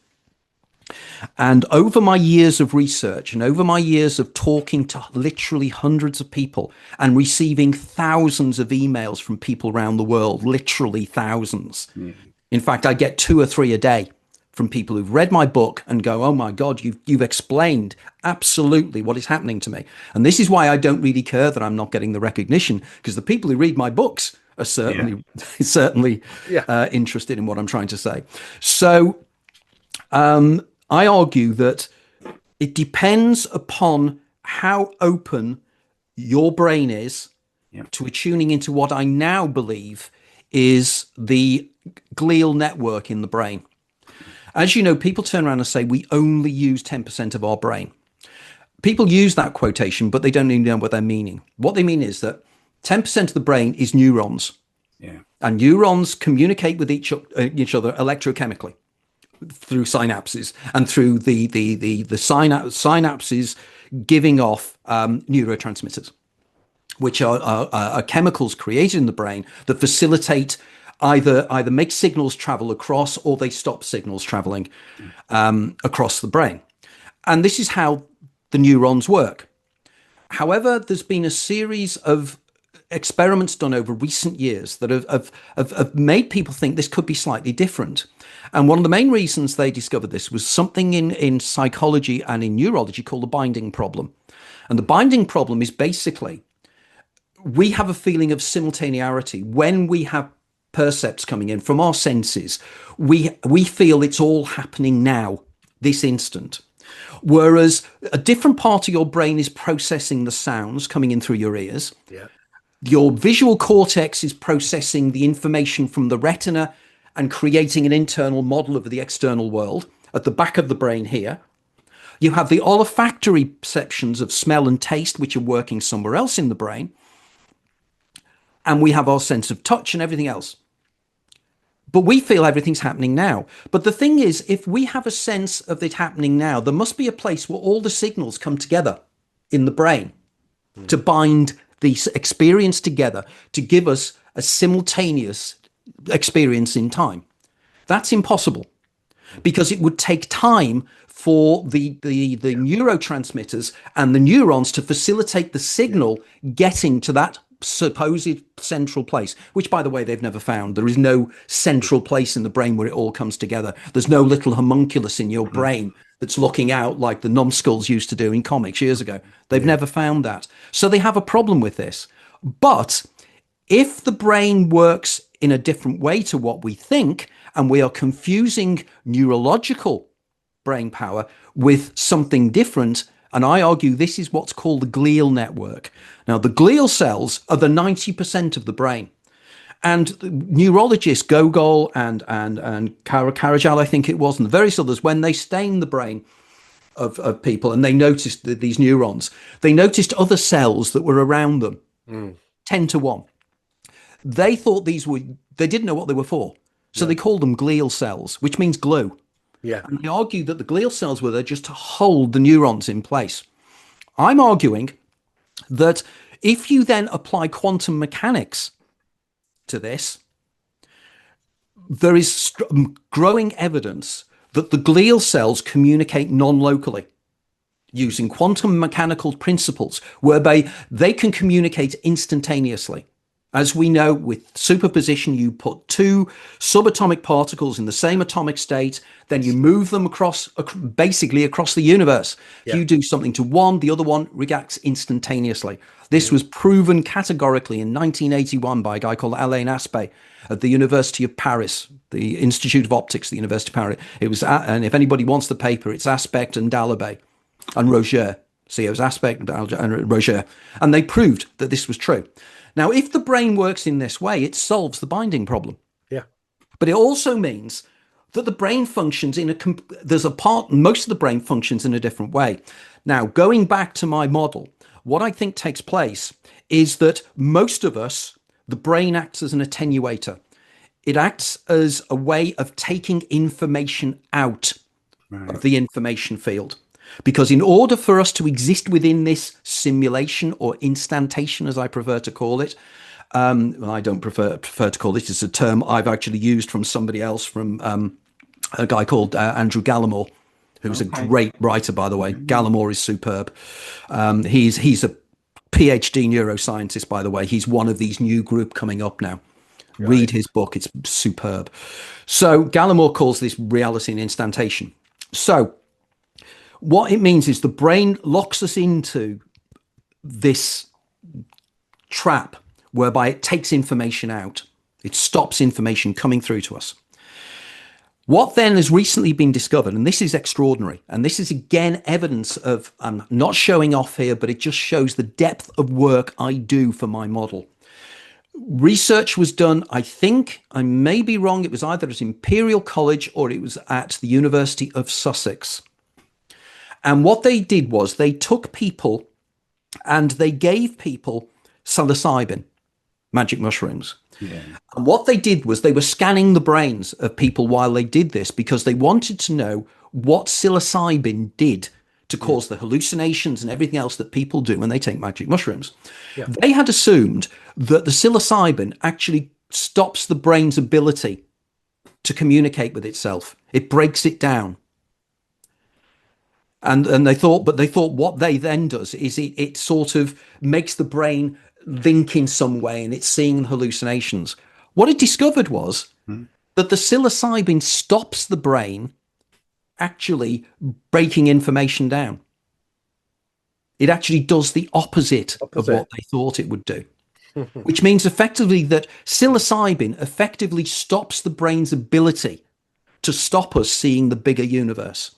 Speaker 3: And over my years of research and over my years of talking to literally hundreds of people and receiving thousands of emails from people around the world, literally thousands. In fact, I get 2 or 3 a day from people who've read my book and go, "Oh my God, you've explained absolutely what is happening to me." And this is why I don't really care that I'm not getting the recognition, because the people who read my books are certainly interested in what I'm trying to say. So I argue that it depends upon how open your brain is to tuning into what I now believe is the glial network in the brain. As you know, people turn around and say we only use 10% of our brain. People use that quotation, but they don't even know what they're meaning. What they mean is that 10% of the brain is neurons. And neurons communicate with each other electrochemically through synapses and through the synapses giving off neurotransmitters, which are chemicals created in the brain that facilitate either make signals travel across, or they stop signals traveling across the brain. And this is how the neurons work. However, there's been a series of experiments done over recent years that have made people think this could be slightly different. And one of the main reasons they discovered this was something in psychology and in neurology called the binding problem. And the binding problem is basically, we have a feeling of simultaneity when we have percepts coming in from our senses. We feel it's all happening now, this instant. Whereas a different part of your brain is processing the sounds coming in through your ears. Your visual cortex is processing the information from the retina and creating an internal model of the external world at the back of the brain here. You have the olfactory perceptions of smell and taste, which are working somewhere else in the brain. And we have our sense of touch and everything else. But we feel everything's happening now. But the thing is, if we have a sense of it happening now, there must be a place where all the signals come together in the brain to bind the experience together, to give us a simultaneous experience in time. That's impossible, because it would take time for the neurotransmitters and the neurons to facilitate the signal getting to that supposed central place, which, by the way, they've never found. There is no central place in the brain where it all comes together. There's no little homunculus in your brain that's looking out like the numbskulls used to do in comics years ago. They've never found that. So they have a problem with this. But if the brain works in a different way to what we think, and we are confusing neurological brain power with something different, and I argue this is what's called the glial network. Now, the glial cells are the 90% of the brain. And neurologists, Gogol and Karajal, I think it was, and the various others, when they stained the brain of people and they noticed these neurons, they noticed other cells that were around them, 10 to 1. They thought they didn't know what they were for. So they called them glial cells, which means glue. And they argued that the glial cells were there just to hold the neurons in place. I'm arguing that if you then apply quantum mechanics to this, there is growing evidence that the glial cells communicate non-locally using quantum mechanical principles, whereby they can communicate instantaneously. As we know, with superposition, you put 2 subatomic particles in the same atomic state, then you move them basically across the universe. If you do something to one, the other one reacts instantaneously. This was proven categorically in 1981 by a guy called Alain Aspect at the University of Paris, the Institute of Optics at the University of Paris. It was, and if anybody wants the paper, it's Aspect and Dalibet and Roger. See, it was Aspect and Roger. And they proved that this was true. Now, if the brain works in this way, it solves the binding problem. But it also means that the brain functions most of the brain functions in a different way. Now, going back to my model, what I think takes place is that most of us, the brain acts as an attenuator. It acts as a way of taking information out of the information field. Because in order for us to exist within this simulation or instantation, as I prefer to call it, Well, I don't prefer to call this. It's a term I've actually used from somebody else, from a guy called Andrew Gallimore, who's a great writer, by the way. Gallimore is superb. He's a PhD neuroscientist, by the way. He's one of these new group coming up now. Read his book. It's superb. So Gallimore calls this reality and instantation. So what it means is the brain locks us into this trap whereby it takes information out. It stops information coming through to us. What then has recently been discovered, and this is extraordinary, and this is again evidence of, I'm not showing off here, but it just shows the depth of work I do for my model. Research was done, I think, I may be wrong, it was either at Imperial College or it was at the University of Sussex. And what they did was they took people and they gave people psilocybin, magic mushrooms. Yeah. And what they did was they were scanning the brains of people while they did this, because they wanted to know what psilocybin did to cause the hallucinations and everything else that people do when they take magic mushrooms. Yeah. They had assumed that the psilocybin actually stops the brain's ability to communicate with itself. It breaks it down. And they thought what they then does is it sort of makes the brain think in some way, and it's seeing hallucinations. What it discovered was that the psilocybin stops the brain actually breaking information down. It actually does the opposite of what they thought it would do, which means effectively that psilocybin effectively stops the brain's ability to stop us seeing the bigger universe,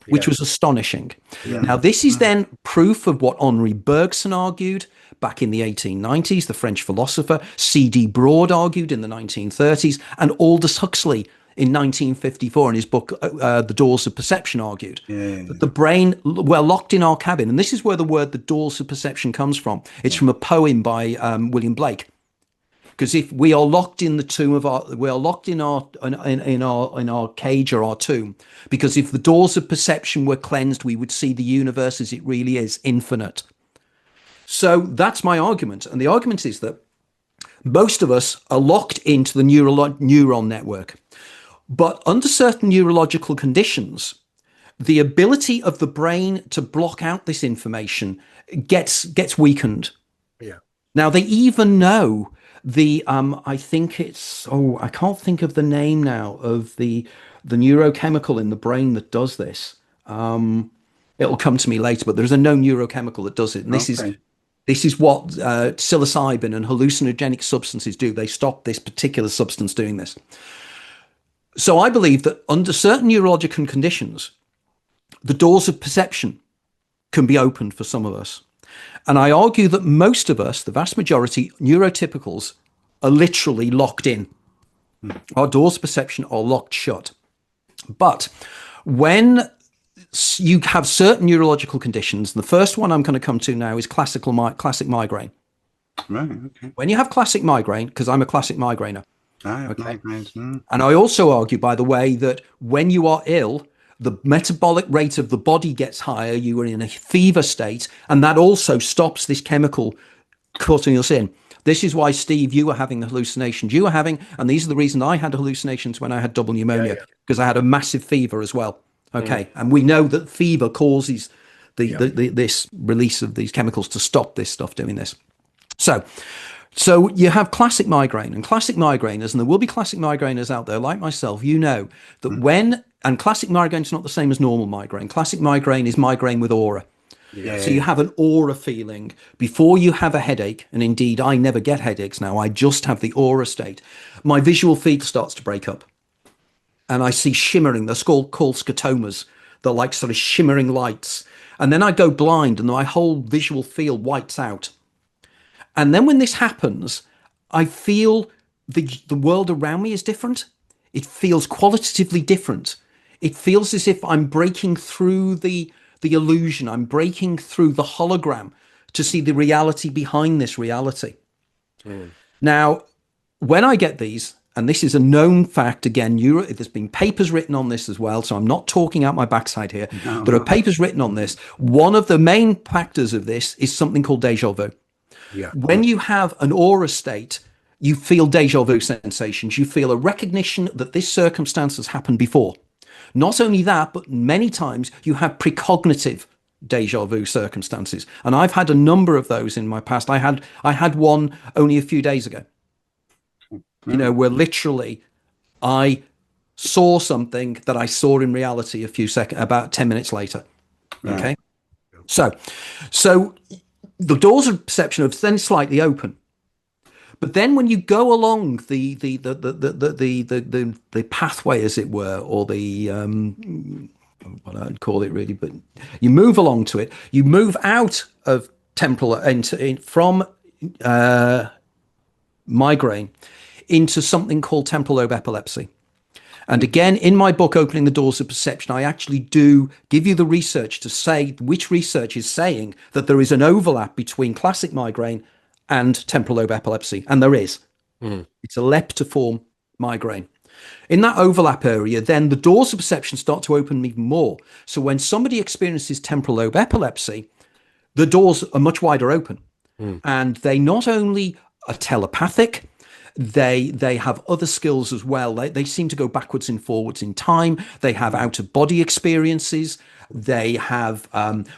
Speaker 3: which was astonishing. Yeah. Now, this is then proof of what Henri Bergson argued back in the 1890s, the French philosopher. C.D. Broad argued in the 1930s, and Aldous Huxley in 1954 in his book, The Doors of Perception, argued that the brain, we're locked in our cabin. And this is where the word the doors of perception comes from. It's from a poem by William Blake. Because if we are locked in the tomb of our, we are locked in our cage or our tomb, because if the doors of perception were cleansed, we would see the universe as it really is, infinite. So that's my argument. And the argument is that most of us are locked into the neuron network. But under certain neurological conditions, the ability of the brain to block out this information gets weakened. Yeah. Now, they even know the I think it's I can't think of the name now of the neurochemical in the brain that does this. It'll come to me later, but there's a known neurochemical that does it, and this is what psilocybin and hallucinogenic substances do. They stop this particular substance doing this. So I believe that under certain neurological conditions, the doors of perception can be opened for some of us. And I argue that most of us, the vast majority, neurotypicals, are literally locked in. Our doors of perception are locked shut. But when you have certain neurological conditions, the first one I'm going to come to now is classic migraine. Right, okay. When you have classic migraine, because I'm a classic migrainer, okay. And I also argue, by the way, that when you are ill, the metabolic rate of the body gets higher, you are in a fever state, and that also stops this chemical causing us in. This is why, Steve, you were having the hallucinations you were having, and these are the reasons I had hallucinations when I had double pneumonia, because I had a massive fever as well. Okay, and we know that fever causes this release of these chemicals to stop this stuff doing this. So you have classic migraine, and classic migrainers, and there will be classic migrainers out there like myself, you know, that and classic migraine is not the same as normal migraine. Classic migraine is migraine with aura. Yeah. So you have an aura feeling before you have a headache, and indeed I never get headaches now, I just have the aura state. My visual field starts to break up, and I see shimmering, they're called scotomas. They're like sort of shimmering lights. And then I go blind and my whole visual field whites out. And then when this happens, I feel the world around me is different. It feels qualitatively different. It feels as if I'm breaking through the illusion. I'm breaking through the hologram to see the reality behind this reality. Now, when I get these, and this is a known fact, again, there's been papers written on this as well, so I'm not talking out my backside here. There are papers written on this. One of the main factors of this is something called déjà vu.
Speaker 2: Yeah.
Speaker 3: When you have an aura state, you feel deja vu sensations. You feel a recognition that this circumstance has happened before. Not only that, but many times you have precognitive deja vu circumstances. And I've had a number of those in my past. I had one only a few days ago, where literally I saw something that I saw in reality about 10 minutes later. Okay. So the doors of perception are then slightly open. But then when you go along the pathway, as it were, or the what I'd call it really, but you move along to it, you move out of temporal from migraine into something called temporal lobe epilepsy. And again, in my book, Opening the Doors of Perception, I actually do give you the research to say which research is saying that there is an overlap between classic migraine and temporal lobe epilepsy. And there is. It's a leptiform migraine. In that overlap area, then the doors of perception start to open even more. So when somebody experiences temporal lobe epilepsy, the doors are much wider open. And they not only are telepathic, they have other skills as well. They seem to go backwards and forwards in time. They have out-of-body experiences. They have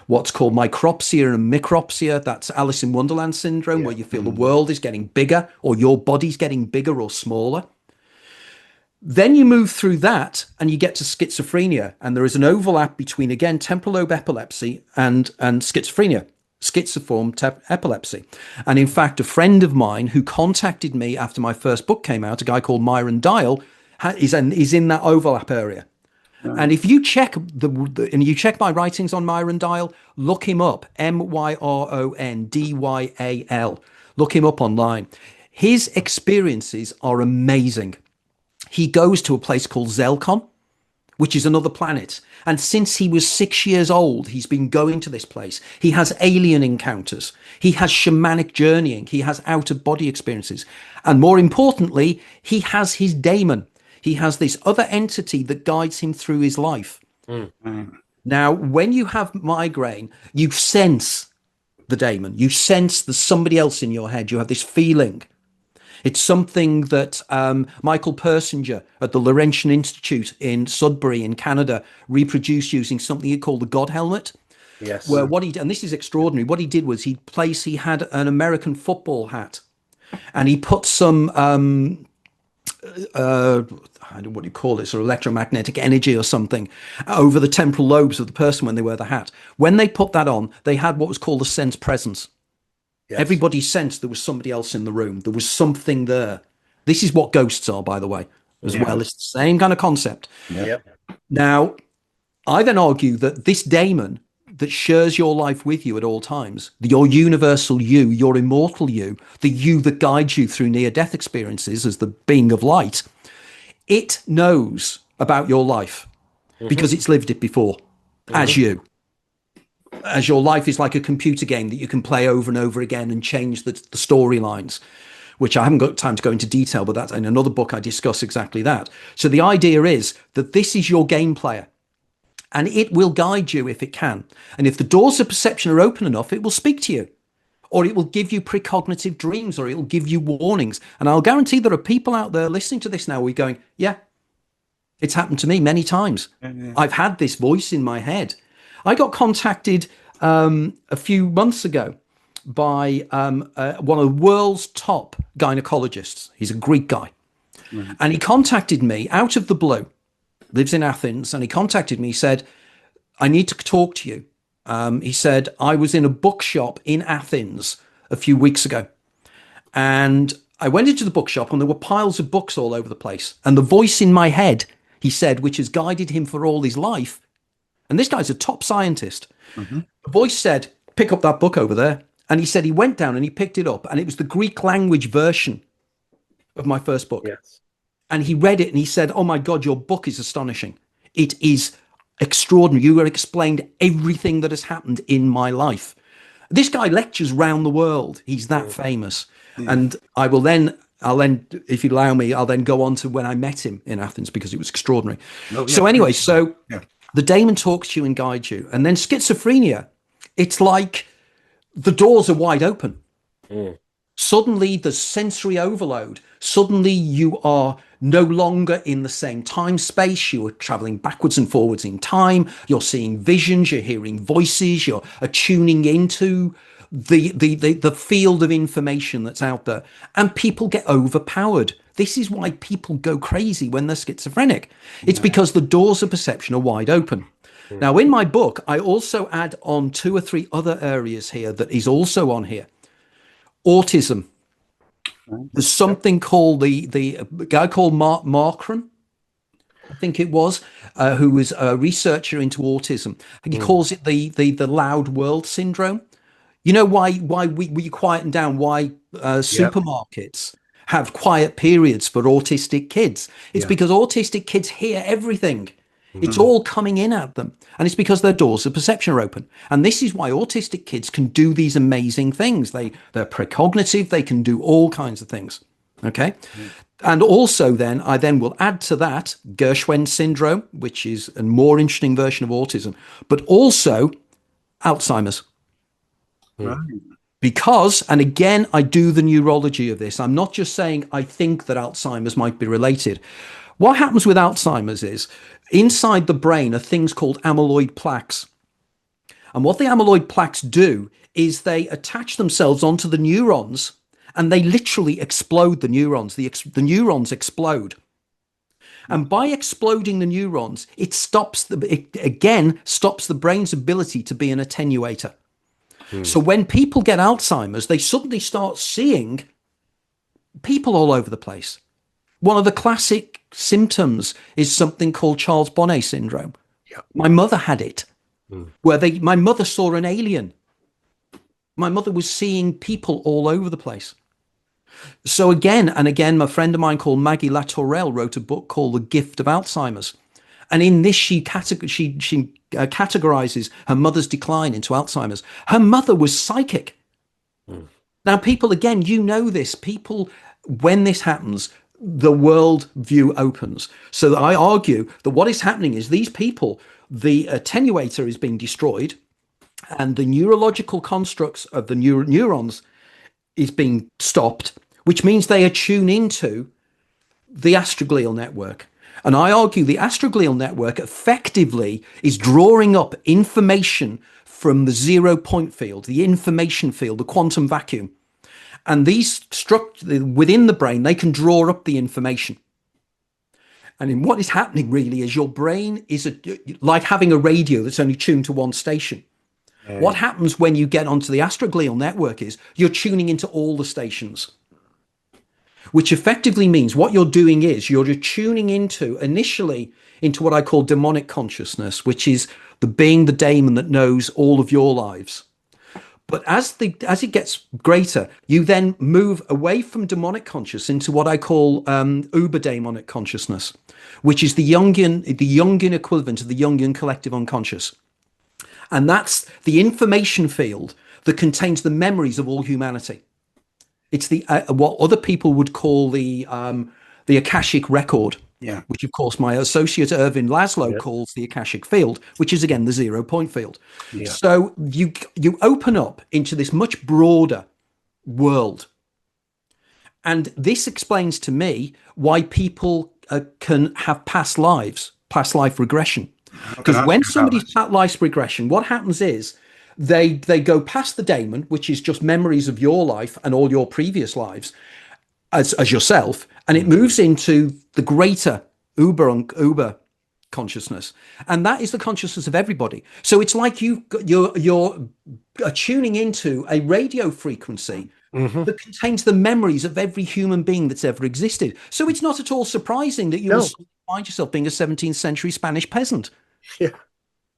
Speaker 3: what's called micropsia and micropsia. That's Alice in Wonderland syndrome, where you feel the world is getting bigger or your body's getting bigger or smaller. Then you move through that and you get to schizophrenia. And there is an overlap between, again, temporal lobe epilepsy and schizophrenia. Schizoform epilepsy. And in fact, a friend of mine who contacted me after my first book came out, a guy called Myron Dial, is in that overlap area. And if you check and you check my writings on Myron Dial, look him up, MyronDyal. Look him up online. His experiences are amazing. He goes to a place called Zelkon, which is another planet. And since he was 6 years old, he's been going to this place. He has alien encounters. He has shamanic journeying. He has out-of-body experiences. And more importantly, he has his daemon. He has this other entity that guides him through his life. Now, when you have migraine, you sense the daemon. You sense there's somebody else in your head. You have this feeling. It's something that Michael Persinger at the Laurentian Institute in Sudbury in Canada reproduced using something he called the God helmet.
Speaker 2: Yes.
Speaker 3: Where and this is extraordinary, what he did was he had an American football hat and he put some, I don't know what you call it, sort of electromagnetic energy or something over the temporal lobes of the person when they wear the hat. When they put that on, they had what was called a sense presence. Yes. Everybody sensed there was somebody else in the room. There was something there. This is what ghosts are, by the way, as well. It's the same kind of concept.
Speaker 2: Yep.
Speaker 3: Now, I then argue that this daemon that shares your life with you at all times, your universal you, your immortal you, the you that guides you through near-death experiences as the being of light, it knows about your life because it's lived it before as you. As your life is like a computer game that you can play over and over again and change the storylines, which I haven't got time to go into detail, but that's in another book I discuss exactly that. So the idea is that this is your game player and it will guide you if it can. And if the doors of perception are open enough, it will speak to you, or it will give you precognitive dreams, or it will give you warnings. And I'll guarantee there are people out there listening to this now who are going, yeah, it's happened to me many times. I've had this voice in my head. I got contacted a few months ago by one of the world's top gynecologists. He's a Greek guy. And he contacted me out of the blue, lives in Athens. And he contacted me. He said, I need to talk to you. He said, I was in a bookshop in Athens a few weeks ago. And I went into the bookshop and there were piles of books all over the place. And the voice in my head, he said, which has guided him for all his life, and this guy's a top scientist. The voice said, pick up that book over there. And he said he went down and he picked it up. And it was the Greek language version of my first book.
Speaker 2: Yes.
Speaker 3: And he read it and he said, oh my God, your book is astonishing. It is extraordinary. You have explained everything that has happened in my life. This guy lectures round the world. He's that famous. And I'll then, if you allow me, I'll then go on to when I met him in Athens because it was extraordinary. So anyway, the daemon talks to you and guides you. And then schizophrenia, it's like the doors are wide open.
Speaker 2: Mm.
Speaker 3: Suddenly there's sensory overload. Suddenly you are no longer in the same time space. You are traveling backwards and forwards in time. You're seeing visions. You're hearing voices. You're tuning into the field of information that's out there. And people get overpowered. This is why people go crazy when they're schizophrenic. It's because the doors of perception are wide open. Now, in my book, I also add on 2 or 3 other areas here that is also on here. Autism. There's something called the guy called Mark Markram, I think it was, who was a researcher into autism. He calls it the loud world syndrome. You know why we quieten down? Why
Speaker 1: Yeah.
Speaker 3: supermarkets have quiet periods for autistic kids? It's because autistic kids hear everything. It's all coming in at them. And it's because their doors of perception are open. And this is why autistic kids can do these amazing things. They're precognitive, they can do all kinds of things. Okay. And also then I then will add to that Gershwin syndrome, which is a more interesting version of autism, but also Alzheimer's.
Speaker 1: Right.
Speaker 3: Because, and again, I do the neurology of this. I'm not just saying I think that Alzheimer's might be related. What happens with Alzheimer's is inside the brain are things called amyloid plaques. And what the amyloid plaques do is they attach themselves onto the neurons and they literally explode the neurons. The neurons explode. And by exploding the neurons, it again stops the brain's ability to be an attenuator. So when people get Alzheimer's, they suddenly start seeing people all over the place. One of the classic symptoms is something called Charles Bonnet syndrome.
Speaker 2: Yeah.
Speaker 3: My mother had it, where my mother saw an alien. My mother was seeing people all over the place. So again and again, my friend of mine called Maggie Latourelle wrote a book called The Gift of Alzheimer's. And in this, she categorizes her mother's decline into Alzheimer's. Her mother was psychic. Now, people, again, you know this. People, when this happens, the world view opens. So I argue that what is happening is these people, the attenuator is being destroyed, and the neurological constructs of the neurons is being stopped, which means they are tuned into the astroglial network. And I argue the astroglial network effectively is drawing up information from the 0 point field, the information field, the quantum vacuum. And these structures within the brain, they can draw up the information. And in what is happening really is your brain is like having a radio that's only tuned to one station. What happens when you get onto the astroglial network is you're tuning into all the stations, which effectively means what you're doing is you're tuning initially into what I call demonic consciousness, which is the being, the daemon that knows all of your lives. But as it gets greater, you then move away from demonic consciousness into what I call uber-daemonic consciousness, which is the Jungian equivalent of the Jungian collective unconscious. And that's the information field that contains the memories of all humanity. It's the what other people would call the Akashic record, which of course my associate Irvin Laszlo calls the Akashic field, which is again the 0 point field. So you open up into this much broader world, and this explains to me why people can have past life regression. Because when somebody's past life regression, what happens is they go past the daemon, which is just memories of your life and all your previous lives as yourself, and it moves into the greater uber consciousness, and that is the consciousness of everybody. So it's like you're tuning into a radio frequency that contains the memories of every human being that's ever existed. So it's not at all surprising that you will find yourself being a 17th century Spanish peasant.
Speaker 2: Yeah.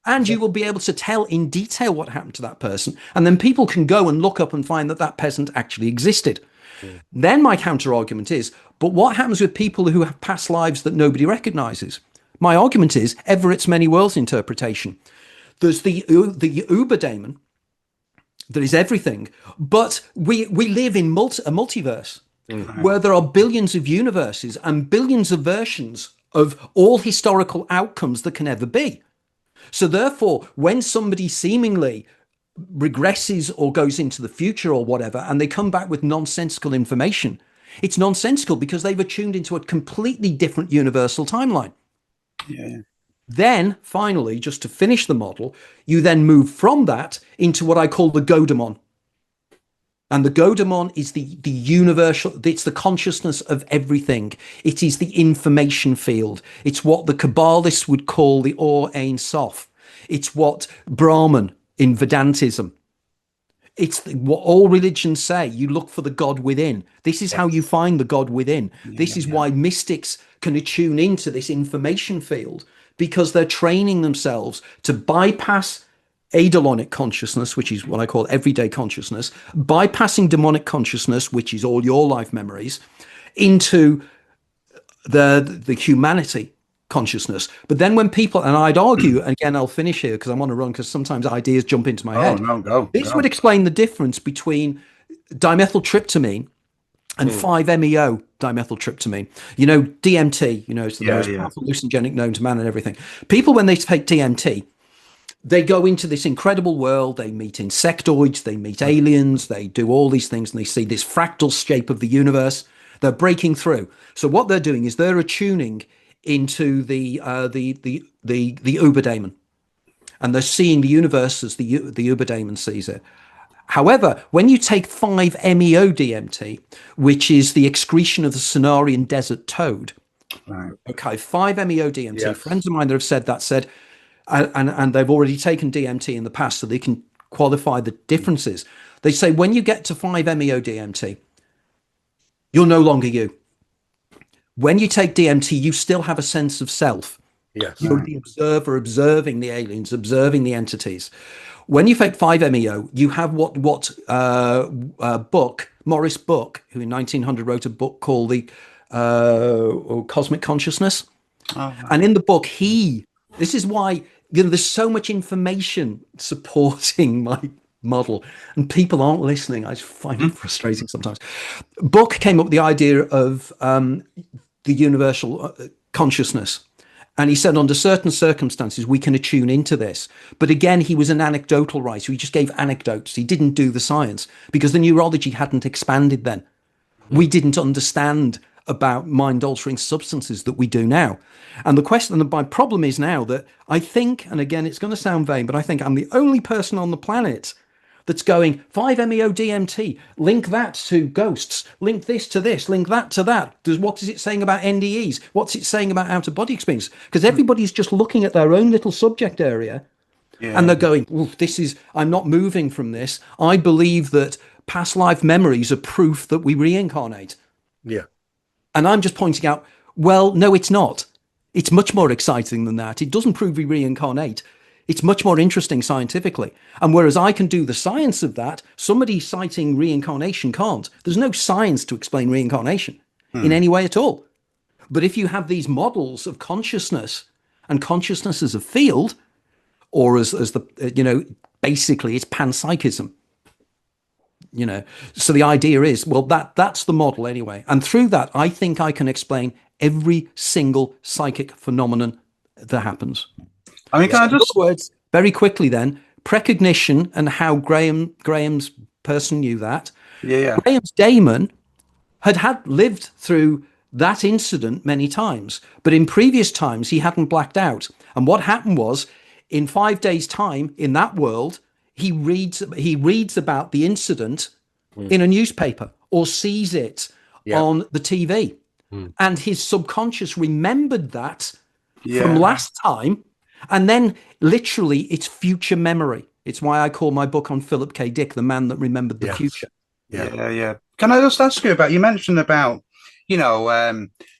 Speaker 3: And you will be able to tell in detail what happened to that person. And then people can go and look up and find that that peasant actually existed. Then my counter argument is, but what happens with people who have past lives that nobody recognizes? My argument is Everett's many worlds interpretation. There's the uber daemon that is everything, but we live in a multiverse where there are billions of universes and billions of versions of all historical outcomes that can ever be. So therefore, when somebody seemingly regresses or goes into the future or whatever, and they come back with nonsensical information. It's nonsensical because they've attuned into a completely different universal timeline.
Speaker 1: Yeah.
Speaker 3: Then, finally, just to finish the model, you then move from that into what I call the Godemon. And the Godemon is the universal, it's the consciousness of everything. It is the information field. It's what the Kabbalists would call the Or Ein Sof. It's what Brahman in Vedantism. It's what all religions say. You look for the God within. This is how you find the God within. This is why mystics can attune into this information field, because they're training themselves to bypass eidolonic consciousness, which is what I call everyday consciousness, bypassing demonic consciousness, which is all your life memories, into the humanity consciousness. But then when people, and I'd argue, and again, I'll finish here because I'm on a run, because sometimes ideas jump into my head.
Speaker 1: No, go.
Speaker 3: This would explain the difference between dimethyltryptamine and 5-MeO dimethyltryptamine. You know, DMT, you know, it's the most powerful hallucinogenic known to man and everything. People, when they take DMT, they go into this incredible world. They meet insectoids, they meet aliens, they do all these things, and they see this fractal shape of the universe. They're breaking through. So what they're doing is they're attuning into the Uberdaemon, and they're seeing the universe as the Uberdaemon sees it. However, when you take 5-MeO DMT, which is the excretion of the Cenarian desert toad, okay, 5-MeO DMT, friends of mine that have said that said, and they've already taken DMT in the past, so they can qualify the differences. They say when you get to 5-MeO DMT, you're no longer you. When you take DMT, you still have a sense of self.
Speaker 2: Yes.
Speaker 3: You're the observer, observing the aliens, observing the entities. When you take 5-MeO, you have what Maurice Buck, who in 1900 wrote a book called the Cosmic Consciousness. And in the book, this is why, you know, there's so much information supporting my model and people aren't listening. I find it frustrating sometimes. Buck came up with the idea of the universal consciousness. And he said, under certain circumstances, we can attune into this. But again, he was an anecdotal writer. He just gave anecdotes. He didn't do the science because the neurology hadn't expanded then. We didn't understand about mind-altering substances that we do now. And the question, and my problem is now that I think, and again, it's going to sound vain, but I think I'm the only person on the planet that's going 5-MeO DMT, link that to ghosts, link this to this, link that to that. What is it saying about NDEs? What's it saying about out-of-body experience? Because everybody's just looking at their own little subject area and they're going, I'm not moving from this. I believe that past life memories are proof that we reincarnate.
Speaker 2: Yeah.
Speaker 3: And I'm just pointing out, well, no, it's not. It's much more exciting than that. It doesn't prove we reincarnate. It's much more interesting scientifically. And whereas I can do the science of that, somebody citing reincarnation can't. There's no science to explain reincarnation in any way at all. But if you have these models of consciousness and consciousness as a field, or as the, you know, basically it's panpsychism, you know. So the idea is, well, that's the model anyway. And through that, I think I can explain every single psychic phenomenon that happens.
Speaker 1: I mean, can I just...
Speaker 3: In other words, very quickly then, precognition and how Graham's person knew that. Graham's daemon had lived through that incident many times, but in previous times he hadn't blacked out. And what happened was, in 5 days' time in that world, he reads about the incident in a newspaper or sees it on the TV. And his subconscious remembered that from last time. And then literally it's future memory. It's why I call my book on Philip K. Dick, the man that remembered the future.
Speaker 1: Yeah. Can I just ask you about, you mentioned about, you know,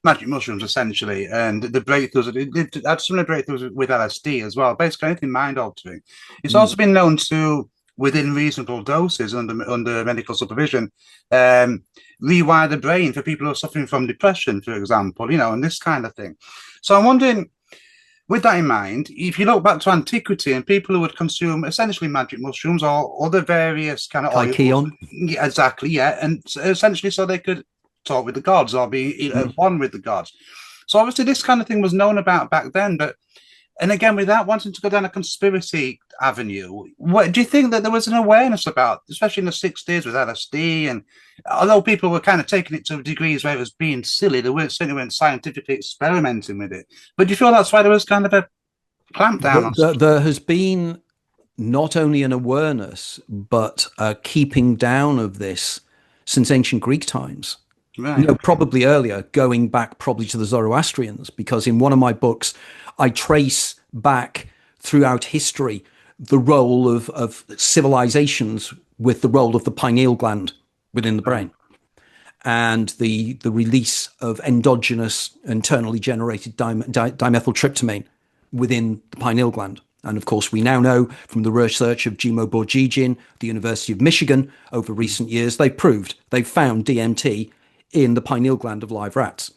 Speaker 1: magic mushrooms essentially, and the breakthroughs. It had some of the breakthroughs with LSD as well, basically anything mind altering. It's also been known to, within reasonable doses under medical supervision, rewire the brain for people who are suffering from depression, for example, you know, and this kind of thing. So I'm wondering, with that in mind, if you look back to antiquity and people who would consume essentially magic mushrooms or other various kind of oils, and essentially so they could talk with the gods or be one with the gods. So obviously this kind of thing was known about back then, but And again, without wanting to go down a conspiracy avenue, what do you think that there was an awareness about, especially in the 60s with LSD? And although people were kind of taking it to degrees where it was being silly, they certainly weren't scientifically experimenting with it. But do you feel that's why there was kind of a clamp down on stuff?
Speaker 3: There has been not only an awareness, but a keeping down of this since ancient Greek times.
Speaker 1: Right.
Speaker 3: Probably earlier, going back probably to the Zoroastrians, because in one of my books, I trace back throughout history the role of civilizations with the role of the pineal gland within the brain and the release of endogenous internally generated dimethyltryptamine within the pineal gland. And of course, we now know from the research of Jimo Borgigin, the University of Michigan, over recent years, they've found DMT in the pineal gland of live rats.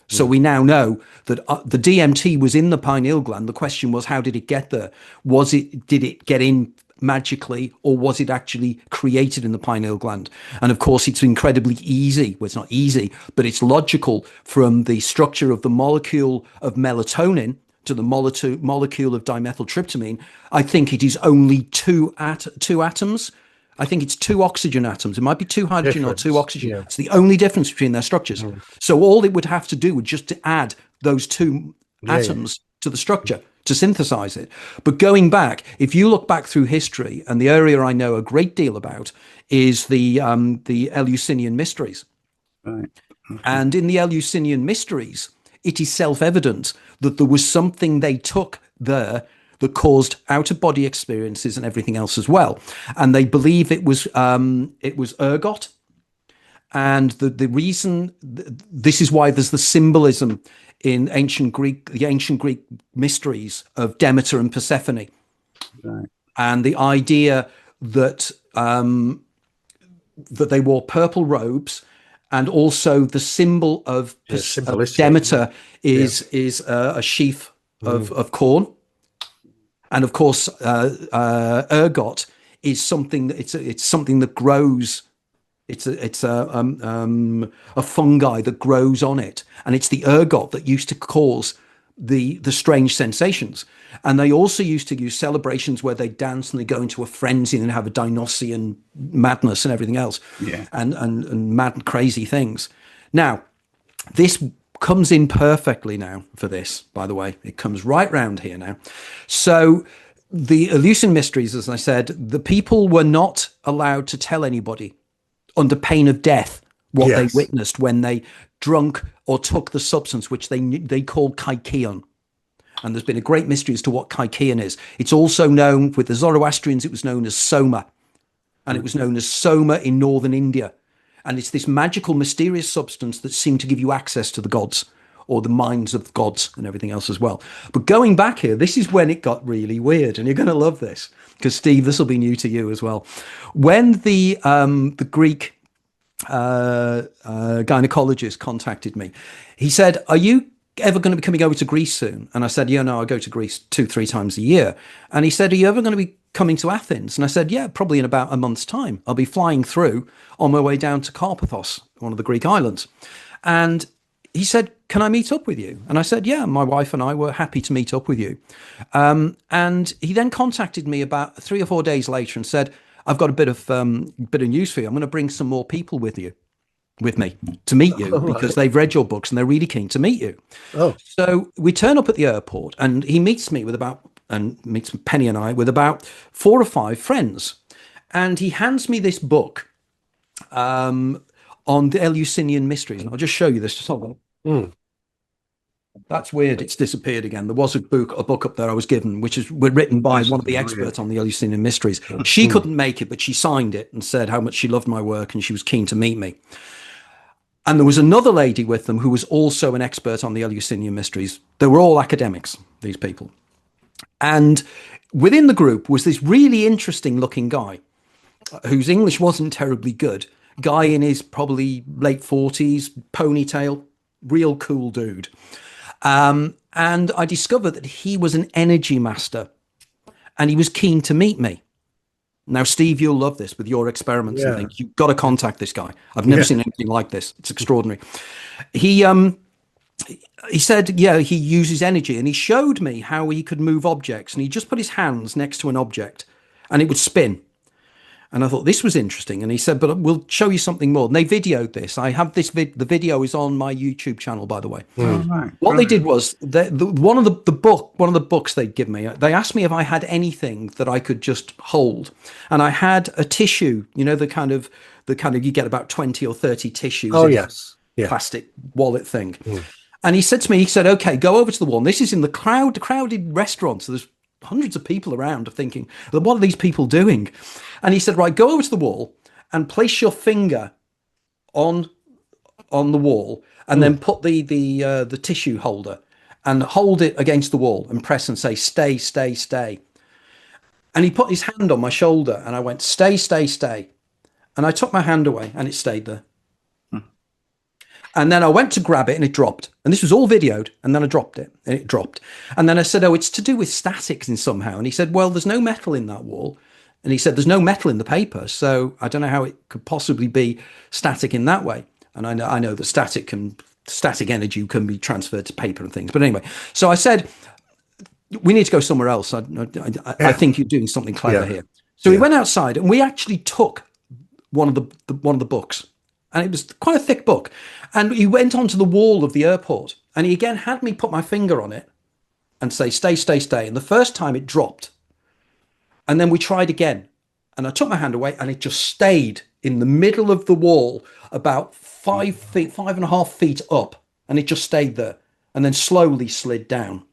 Speaker 3: So we now know that the DMT was in the pineal gland. The question was, how did it get there? Did it get in magically, or was it actually created in the pineal gland? And of course, it's incredibly easy. Well, it's not easy, but it's logical from the structure of the molecule of melatonin to the molecule of dimethyltryptamine. I think it is only two atoms. I think it's 2 oxygen atoms. It might be 2 hydrogen or 2 oxygen. Yeah. It's the only difference between their structures. So all it would have to do would just to add those 2 atoms to the structure to synthesize it. But going back, if you look back through history, and the area I know a great deal about is the Eleusinian mysteries.
Speaker 1: Right.
Speaker 3: And in the Eleusinian mysteries, it is self-evident that there was something they took there that caused out-of-body experiences and everything else as well. And they believe it was ergot. And the reason, this is why there's the symbolism in the ancient Greek mysteries of Demeter and Persephone.
Speaker 1: Right.
Speaker 3: And the idea that that they wore purple robes, and also the symbol of Demeter is a sheaf of corn. And of course, ergot is something that it's something that grows. It's a fungi that grows on it, and it's the ergot that used to cause the strange sensations. And they also used to use celebrations where they dance and they go into a frenzy and have a Dionysian madness and everything else, and mad crazy things. Now, this comes in perfectly now for this, by the way. It comes right round here now. So the Eleusinian mysteries, as I said, the people were not allowed to tell anybody under pain of death what they witnessed when they drunk or took the substance, which they called kykeon. And there's been a great mystery as to what kykeon is. It's also known, with the Zoroastrians, it was known as soma. And it was known as soma in northern India. And it's this magical, mysterious substance that seemed to give you access to the gods, or the minds of the gods and everything else as well. But going back here, this is when it got really weird, and you're going to love this, because Steve, this will be new to you as well. When the Greek gynecologist contacted me, he said, "Are you ever going to be coming over to Greece soon?" And I said, "Yeah, no, I go to Greece 2-3 times a year." And he said, "Are you ever going to be coming to Athens?" And I said, "Yeah, probably in about a month's time. I'll be flying through on my way down to Carpathos, one of the Greek islands." And he said, "Can I meet up with you?" And I said, "Yeah, my wife and I were happy to meet up with you." And he then contacted me about 3 or 4 days later and said, "I've got a bit of news for you. I'm going to bring some more people with me to meet you, because they've read your books and they're really keen to meet you." So we turn up at the airport, and he meets Penny and I with about 4 or 5 friends. And he hands me this book on the Eleusinian mysteries. And I'll just show you this. Just hold on. That's weird. It's disappeared again. There was a book up there I was given, which is written by one of the experts on the Eleusinian mysteries. She couldn't make it, but she signed it and said how much she loved my work and she was keen to meet me. And there was another lady with them who was also an expert on the Eleusinian mysteries. They were all academics, these people. And within the group was this really interesting looking guy whose English wasn't terribly good. Guy in his probably late 40s, ponytail, real cool dude. And I discovered that he was an energy master, and he was keen to meet me. Now, Steve, you'll love this with your experiments and things. You've got to contact this guy. I've never seen anything like this. It's extraordinary. He he said, yeah, he uses energy, and he showed me how he could move objects, and he just put his hands next to an object and it would spin. And I thought this was interesting. And he said, but we'll show you something more. And they videoed this. I have this the video is on my YouTube channel, by the way.
Speaker 1: Oh, right.
Speaker 3: What they did was one of the books they'd give me, they asked me if I had anything that I could just hold. And I had a tissue, you know, the kind of you get about 20 or 30 tissues
Speaker 2: Oh,
Speaker 3: in
Speaker 2: yes. Yeah.
Speaker 3: plastic wallet thing. And he said to me, he said, okay, go over to the wall. And this is in the crowded restaurant. So there's hundreds of people around thinking, what are these people doing? And he said, right, go over to the wall and place your finger on the wall, and then put the tissue holder and hold it against the wall and press and say, stay, stay, stay. And he put his hand on my shoulder and I went, stay, stay, stay. And I took my hand away and it stayed there. And then I went to grab it and it dropped. And this was all videoed. And then I dropped it and it dropped. And then I said, oh, it's to do with statics in somehow. And he said, well, there's no metal in that wall. And he said, there's no metal in the paper. So I don't know how it could possibly be static in that way. And I know that static energy can be transferred to paper and things. But anyway, so I said, we need to go somewhere else. I think you're doing something clever here. So we went outside and we actually took one of the books. And it was quite a thick book. And he went onto the wall of the airport and he again had me put my finger on it and say, stay, stay, stay. And the first time it dropped. And then we tried again. And I took my hand away and it just stayed in the middle of the wall about 5.5 feet up. And it just stayed there and then slowly slid down.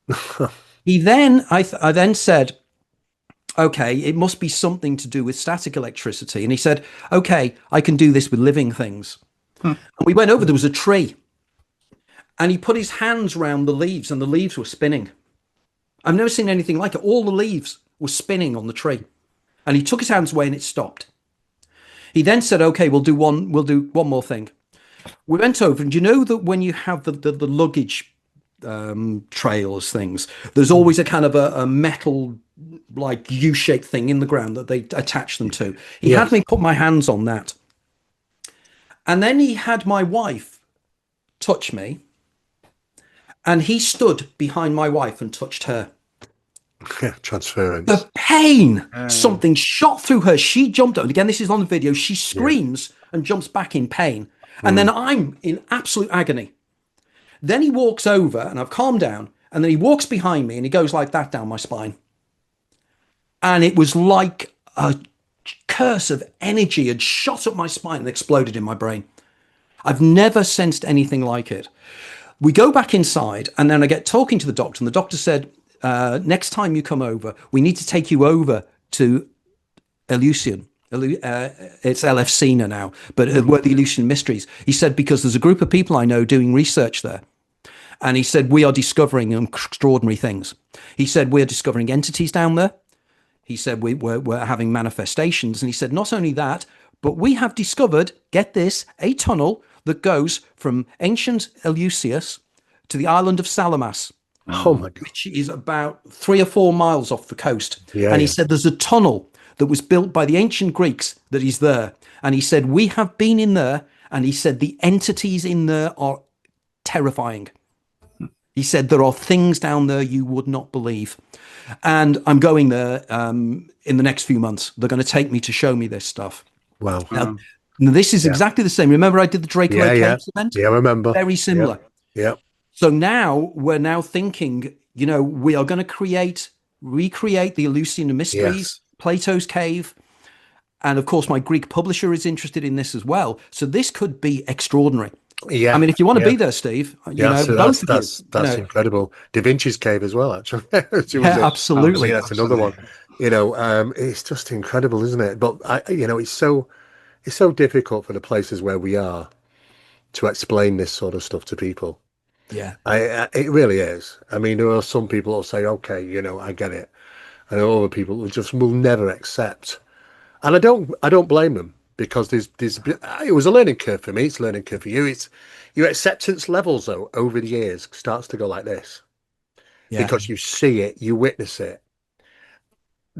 Speaker 3: I then said, okay, it must be something to do with static electricity. And he said, okay, I can do this with living things. And we went over, there was a tree. And he put his hands around the leaves and the leaves were spinning. I've never seen anything like it. All the leaves were spinning on the tree. And he took his hands away and it stopped. He then said, okay, we'll do one more thing. We went over, and you know that when you have the luggage trails things, there's always a kind of a metal like U-shaped thing in the ground that they attach them to. He had me put my hands on that. And then he had my wife touch me, and he stood behind my wife and touched her.
Speaker 2: Transference.
Speaker 3: The pain, something shot through her. She jumped up. And again, this is on the video. She screams and jumps back in pain. And then I'm in absolute agony. Then he walks over and I've calmed down. And then he walks behind me and he goes like that down my spine. And it was like a curse of energy had shot up my spine and exploded in my brain. I've never sensed anything like it. We go back inside and then I get talking to the doctor. And the doctor said, next time you come over, we need to take you over to Elysium. It's LFC now, but where the Elysian Mysteries. He said, because there's a group of people I know doing research there. And he said, we are discovering extraordinary things. He said, we're discovering entities down there. He said, we're having manifestations. And he said, not only that, but we have discovered, get this, a tunnel that goes from ancient Eleusis to the island of Salamas.
Speaker 2: Oh my God.
Speaker 3: Which is about 3 or 4 miles off the coast.
Speaker 2: And
Speaker 3: he said, there's a tunnel that was built by the ancient Greeks that is there. And he said, we have been in there. And he said, the entities in there are terrifying. He said, there are things down there you would not believe. And I'm going there in the next few months. They're going to take me to show me this stuff.
Speaker 2: Wow.
Speaker 3: Now, this is exactly the same. Remember I did the Draco Caves event?
Speaker 2: Yeah, I remember.
Speaker 3: Very similar.
Speaker 2: Yeah.
Speaker 3: So now we're now thinking, we are going to recreate the Eleusinian Mysteries, Plato's Cave. And of course, my Greek publisher is interested in this as well. So this could be extraordinary.
Speaker 2: Yeah.
Speaker 3: I mean, if you want to be there, Steve, both of you.
Speaker 2: That's incredible. Da Vinci's Cave as well, actually.
Speaker 3: Absolutely.
Speaker 2: That's another one. It's just incredible, isn't it? But it's so difficult for the places where we are to explain this sort of stuff to people.
Speaker 3: Yeah,
Speaker 2: it really is. I mean, there are some people who'll say, okay, I get it. And other people who just will never accept. And I don't blame them, because it was a learning curve for me. It's a learning curve for you. It's your acceptance levels, though, over the years starts to go like this. Yeah. Because you see it, you witness it.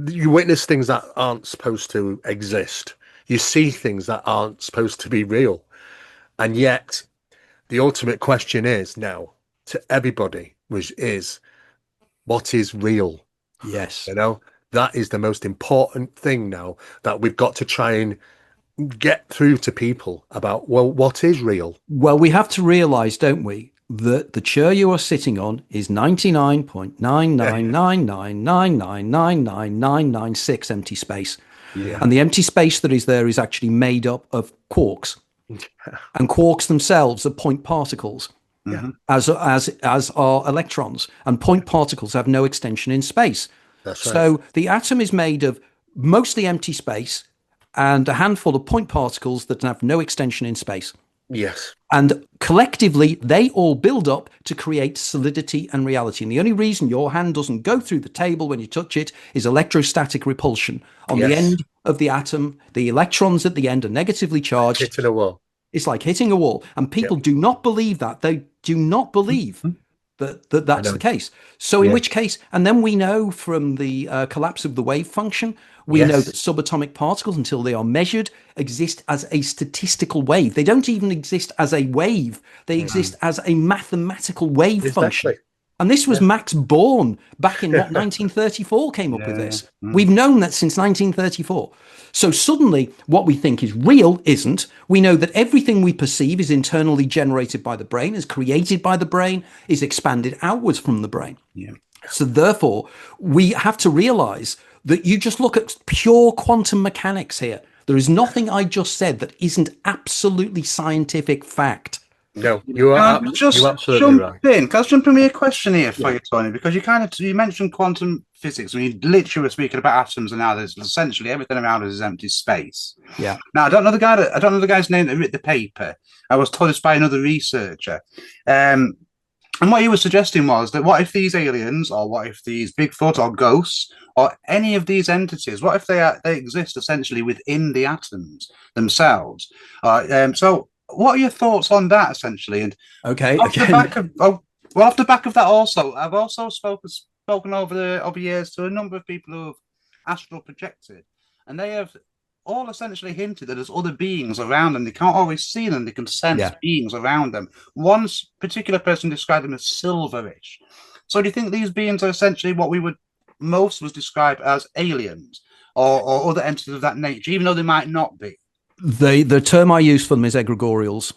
Speaker 2: You witness things that aren't supposed to exist. You see things that aren't supposed to be real. And yet, the ultimate question is now, to everybody is what is real.
Speaker 3: Yes.
Speaker 2: You know, that is the most important thing now that we've got to try and get through to people about, well, what is real?
Speaker 3: Well, we have to realize, don't we, that the chair you are sitting on is 99.99999999996 empty space.
Speaker 1: Yeah.
Speaker 3: And the empty space that is there is actually made up of quarks. And quarks themselves are point particles, as are electrons. And point particles have no extension in space.
Speaker 2: That's right.
Speaker 3: So the atom is made of mostly empty space and a handful of point particles that have no extension in space.
Speaker 2: Yes.
Speaker 3: And collectively, they all build up to create solidity and reality. And the only reason your hand doesn't go through the table when you touch it is electrostatic repulsion. On the end of the atom, the electrons at the end are negatively charged.
Speaker 2: Hitting a wall.
Speaker 3: It's like hitting a wall. And people do not believe that. They do not believe that's the case. So in which case, and then we know from the collapse of the wave function, we know that subatomic particles, until they are measured, exist as a statistical wave. They don't even exist as a wave. They exist as a mathematical wave function. And this was Max Born back in 1934 came up with this. We've known that since 1934. So suddenly what we think is real isn't. We know that everything we perceive is internally generated by the brain, is created by the brain, is expanded outwards from the brain.
Speaker 1: Yeah.
Speaker 3: So therefore, we have to realize that you just look at pure quantum mechanics here. There is nothing I just said that isn't absolutely scientific fact.
Speaker 2: No, you are absolutely right.
Speaker 1: Can I jump in with a question here for you, Tony? Because you mentioned quantum physics when you literally were speaking about atoms, and now there's essentially everything around us is empty space.
Speaker 3: Yeah.
Speaker 1: Now I don't know the guy's name that wrote the paper. I was told this by another researcher. And what he was suggesting was that what if these aliens, or what if these Bigfoot or ghosts, or any of these entities, what if they exist essentially within the atoms themselves? So what are your thoughts on that, essentially? And off the back of that, also, I've also spoken over years to a number of people who have astral projected, and they have all essentially hinted that there's other beings around them. They can't always see them; they can sense beings around them. One particular person described them as silverish. So, do you think these beings are essentially what we would most was describe as aliens or other entities of that nature, even though they might not be?
Speaker 3: The term I use for them is egregorials.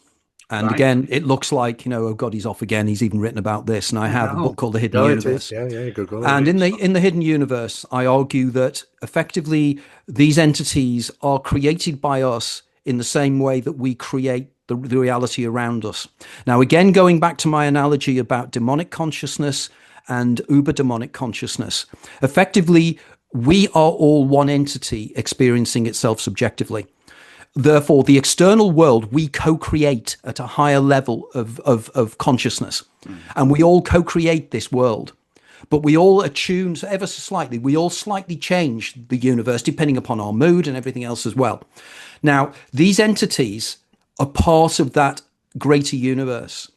Speaker 3: And again, it looks like, oh God, he's off again. He's even written about this. And I have a book called The Hidden Universe. And in the Hidden Universe, I argue that effectively these entities are created by us in the same way that we create the reality around us. Now, again, going back to my analogy about demonic consciousness and uber demonic consciousness, effectively, we are all one entity experiencing itself subjectively. Therefore, the external world we co-create at a higher level of consciousness. And we all co-create this world. But we all attune ever so slightly. We all slightly change the universe depending upon our mood and everything else as well. Now, these entities are part of that greater universe.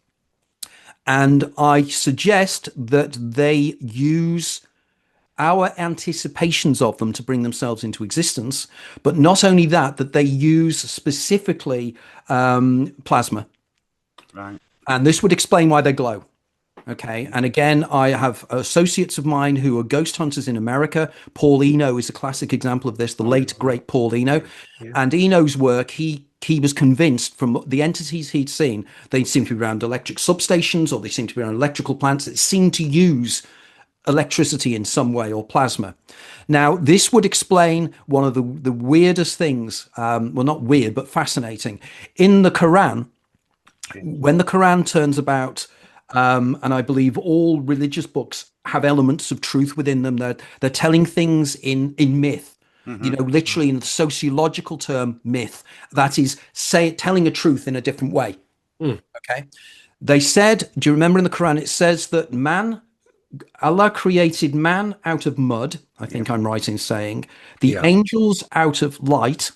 Speaker 3: And I suggest that they use our anticipations of them to bring themselves into existence, but not only that they use specifically plasma.
Speaker 1: Right.
Speaker 3: And this would explain why they glow. Okay. And again, I have associates of mine who are ghost hunters in America. Paul Eno is a classic example of this, the late, great Paul Eno. Yeah. And Eno's work, he was convinced from the entities he'd seen, they seem to be around electric substations or they seem to be around electrical plants that seem to use electricity in some way or plasma. Now, this would explain one of the weirdest things, well, not weird, but fascinating. In the Quran, when the Quran turns about, and I believe all religious books have elements of truth within them, they're telling things in myth. Mm-hmm. Literally in the sociological term, myth. That is, telling a truth in a different way. Okay. They said, do you remember in the Quran, it says that Allah created man out of mud, I think I'm right in saying, the angels out of light,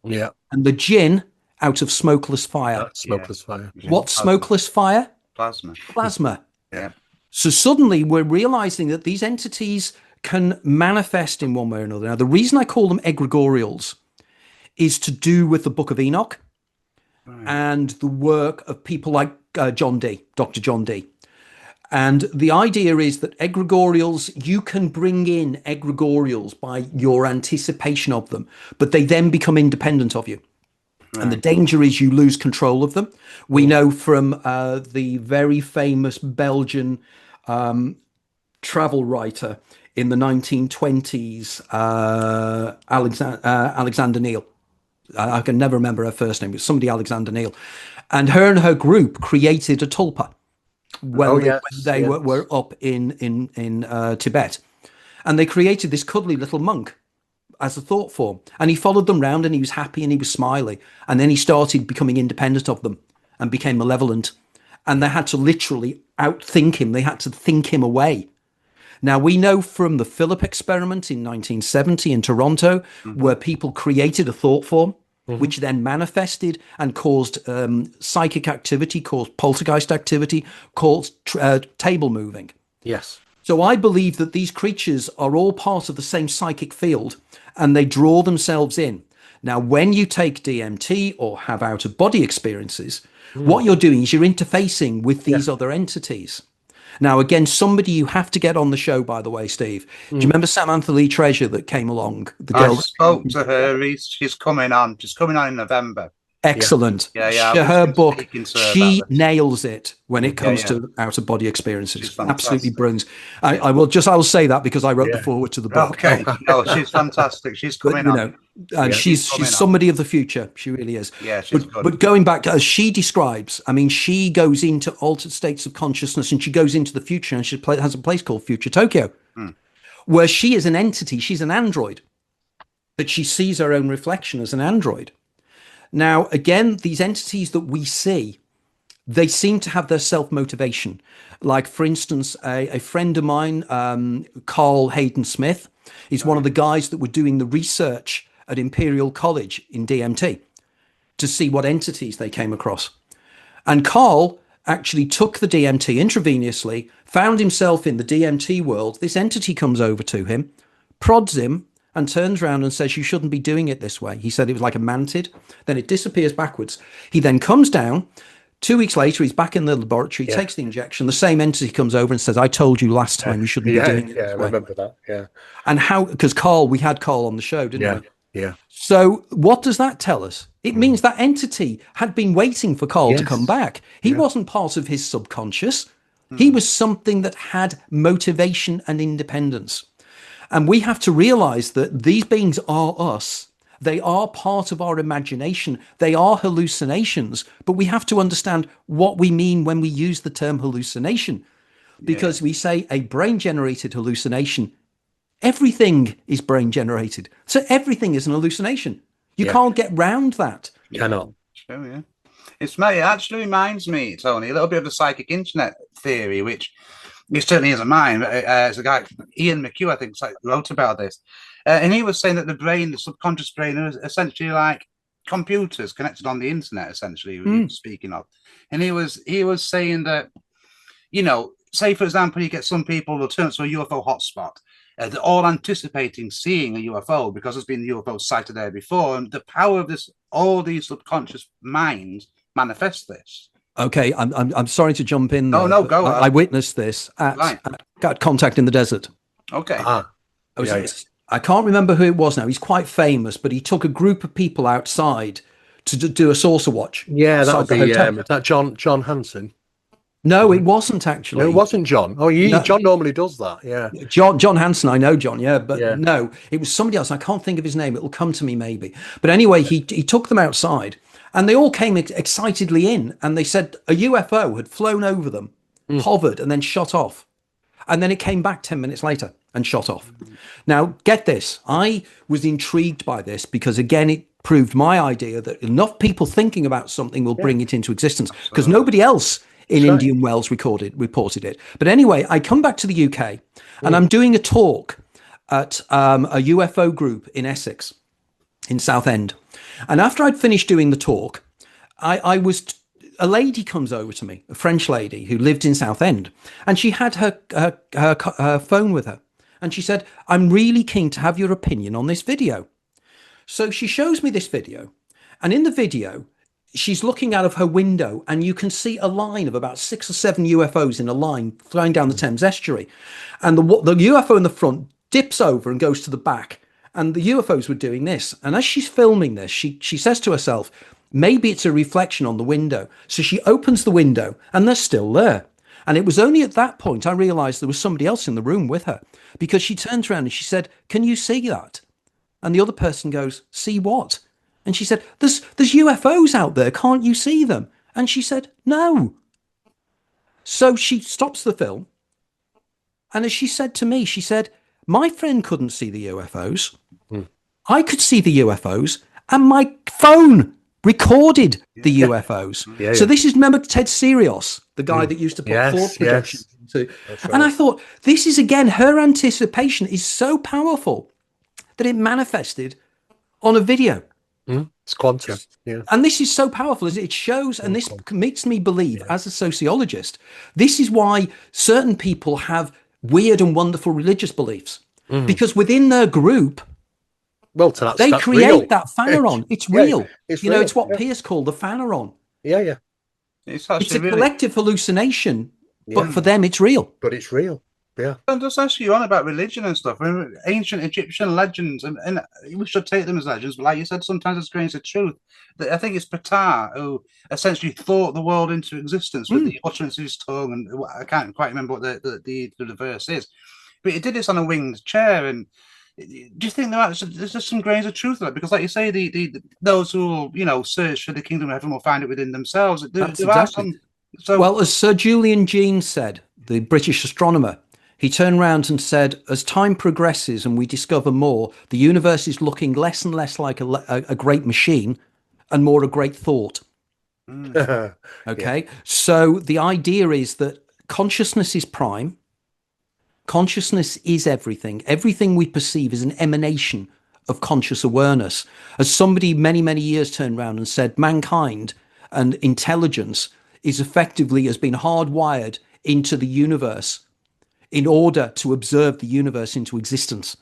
Speaker 3: and the jinn out of smokeless fire.
Speaker 2: Smokeless fire.
Speaker 3: What's smokeless fire?
Speaker 1: Plasma. Yeah.
Speaker 3: So suddenly we're realizing that these entities can manifest in one way or another. Now, the reason I call them egregorials is to do with the Book of Enoch and the work of people like Dr. John Dee. And the idea is that egregorials, you can bring in egregorials by your anticipation of them, but they then become independent of you. Right. And the danger is you lose control of them. We know from the very famous Belgian travel writer in the 1920s, Alexander Neil. I can never remember her first name. It was somebody Alexander Neil. And her group created a tulpa when they were up in Tibet. And they created this cuddly little monk as a thought form. And he followed them round and he was happy and he was smiley. And then he started becoming independent of them and became malevolent. And they had to literally outthink him. They had to think him away. Now, we know from the Philip experiment in 1970 in Toronto, where people created a thought form, which then manifested and caused psychic activity, caused poltergeist activity, caused table moving.
Speaker 2: Yes.
Speaker 3: So I believe that these creatures are all part of the same psychic field and they draw themselves in. Now, when you take DMT or have out-of-body experiences, what you're doing is you're interfacing with these other entities. Now, again, somebody you have to get on the show, by the way, Steve. Do you remember Samantha Lee Treasure that came along? The girl
Speaker 1: I spoke to her. She's coming on. She's coming on in November.
Speaker 3: Excellent.
Speaker 1: Yeah.
Speaker 3: Her book, she nails it when it comes to out-of-body experiences. Absolutely brilliant. I will say that because I wrote the foreword to the book.
Speaker 1: Okay. No, she's fantastic. She's coming on.
Speaker 3: And she's somebody of the future. She really is.
Speaker 1: Yeah, she's good.
Speaker 3: But going back to, as she describes, I mean, she goes into altered states of consciousness and she goes into the future, and she has a place called Future Tokyo, where she is an entity. She's an android, but she sees her own reflection as an android. Now, again, these entities that we see, they seem to have their self-motivation. Like, for instance, a friend of mine, Carl Hayden Smith, is one of the guys that were doing the research at Imperial College in DMT to see what entities they came across. And Carl actually took the DMT intravenously, found himself in the DMT world. This entity comes over to him, prods him, and turns around and says, you shouldn't be doing it this way. He said it was like a mantid. Then it disappears backwards. He then comes down. 2 weeks later, he's back in the laboratory, takes the injection. The same entity comes over and says, I told you last time you shouldn't be doing it this way.
Speaker 2: I remember that,
Speaker 3: And how, because Carl, we had Carl on the show, didn't we?
Speaker 2: Yeah.
Speaker 3: So what does that tell us? It means that entity had been waiting for Carl to come back. He wasn't part of his subconscious. He was something that had motivation and independence. And we have to realize that these beings are us. They are part of our imagination. They are hallucinations. But we have to understand what we mean when we use the term hallucination. Because we say a brain-generated hallucination. Everything is brain-generated. So everything is an hallucination. You can't get round that.
Speaker 2: You cannot.
Speaker 1: True, it actually reminds me, Tony, a little bit of the psychic internet theory, which it certainly isn't mine, but it's a guy, Ian McHugh, I think, wrote about this. And he was saying that the brain, the subconscious brain, is essentially like computers connected on the internet, essentially, speaking of. And he was saying that, say, for example, you get some people who turn to a UFO hotspot. They're all anticipating seeing a UFO because there's been UFOs sighted there before. And the power of this, all these subconscious minds manifest this.
Speaker 3: Okay, I'm sorry to jump in there.
Speaker 1: No, go ahead.
Speaker 3: I witnessed this at Contact in the Desert.
Speaker 1: Okay.
Speaker 3: I can't remember who it was now. He's quite famous, but he took a group of people outside to do a saucer watch.
Speaker 2: Yeah, that would be that John Hanson.
Speaker 3: No, it wasn't actually.
Speaker 2: No, it wasn't John. Oh, John normally does that. Yeah.
Speaker 3: John Hanson, I know John, but no, it was somebody else. I can't think of his name. It will come to me maybe. But anyway, he took them outside. And they all came excitedly in, and they said a UFO had flown over them, hovered, and then shot off. And then it came back 10 minutes later and shot off. Now, get this. I was intrigued by this because, again, it proved my idea that enough people thinking about something will bring it into existence, because nobody else in Indian Wells reported it. But anyway, I come back to the UK, and I'm doing a talk at a UFO group in Essex, in Southend. And after I'd finished doing the talk, a lady comes over to me, a French lady who lived in Southend, and she had her phone with her. And she said, I'm really keen to have your opinion on this video. So she shows me this video. And in the video, she's looking out of her window, and you can see a line of about 6 or 7 UFOs in a line flying down the Thames estuary, and the UFO in the front dips over and goes to the back, and the UFOs were doing this. And as she's filming this, she says to herself, maybe it's a reflection on the window. So she opens the window, and they're still there. And it was only at that point I realized there was somebody else in the room with her, because she turns around and she said, can you see that? And the other person goes, see what? And she said, there's UFOs out there. Can't you see them? And she said, no. So she stops the film. And as she said to me, she said, my friend couldn't see the UFOs. I could see the UFOs, and my phone recorded the UFOs. So this is, remember Ted Sirios, the guy that used to put thought projections into. Right. And I thought, this is, again, her anticipation is so powerful that it manifested on a video.
Speaker 2: It's quantum. Yeah.
Speaker 3: And this is so powerful as it shows, and this makes me believe, as a sociologist, this is why certain people have weird and wonderful religious beliefs, because within their group, they create real. That phaneron. It's real. It's real. It's what Pierce called the phaneron.
Speaker 2: Yeah.
Speaker 3: It's a collective hallucination, but for them, it's real.
Speaker 2: But it's real. Yeah.
Speaker 1: And just ask you on about religion and stuff. I mean, ancient Egyptian legends, and we should take them as legends, but like you said, sometimes it's grains of truth. I think it's Ptah who essentially thought the world into existence with the utterance of his tongue, and I can't quite remember what the verse is, but he did this on a winged chair. And do you think there's just some grains of truth in that? Because, like you say, those who search for the kingdom of heaven will find it within themselves.
Speaker 3: That's exactly. Well, as Sir Julian Jeans said, the British astronomer, he turned around and said, as time progresses and we discover more, the universe is looking less and less like a great machine and more a great thought. Okay. So the idea is that consciousness is prime. Consciousness is everything. Everything we perceive is an emanation of conscious awareness. As somebody many, many years turned around and said, mankind and intelligence has been hardwired into the universe in order to observe the universe into existence.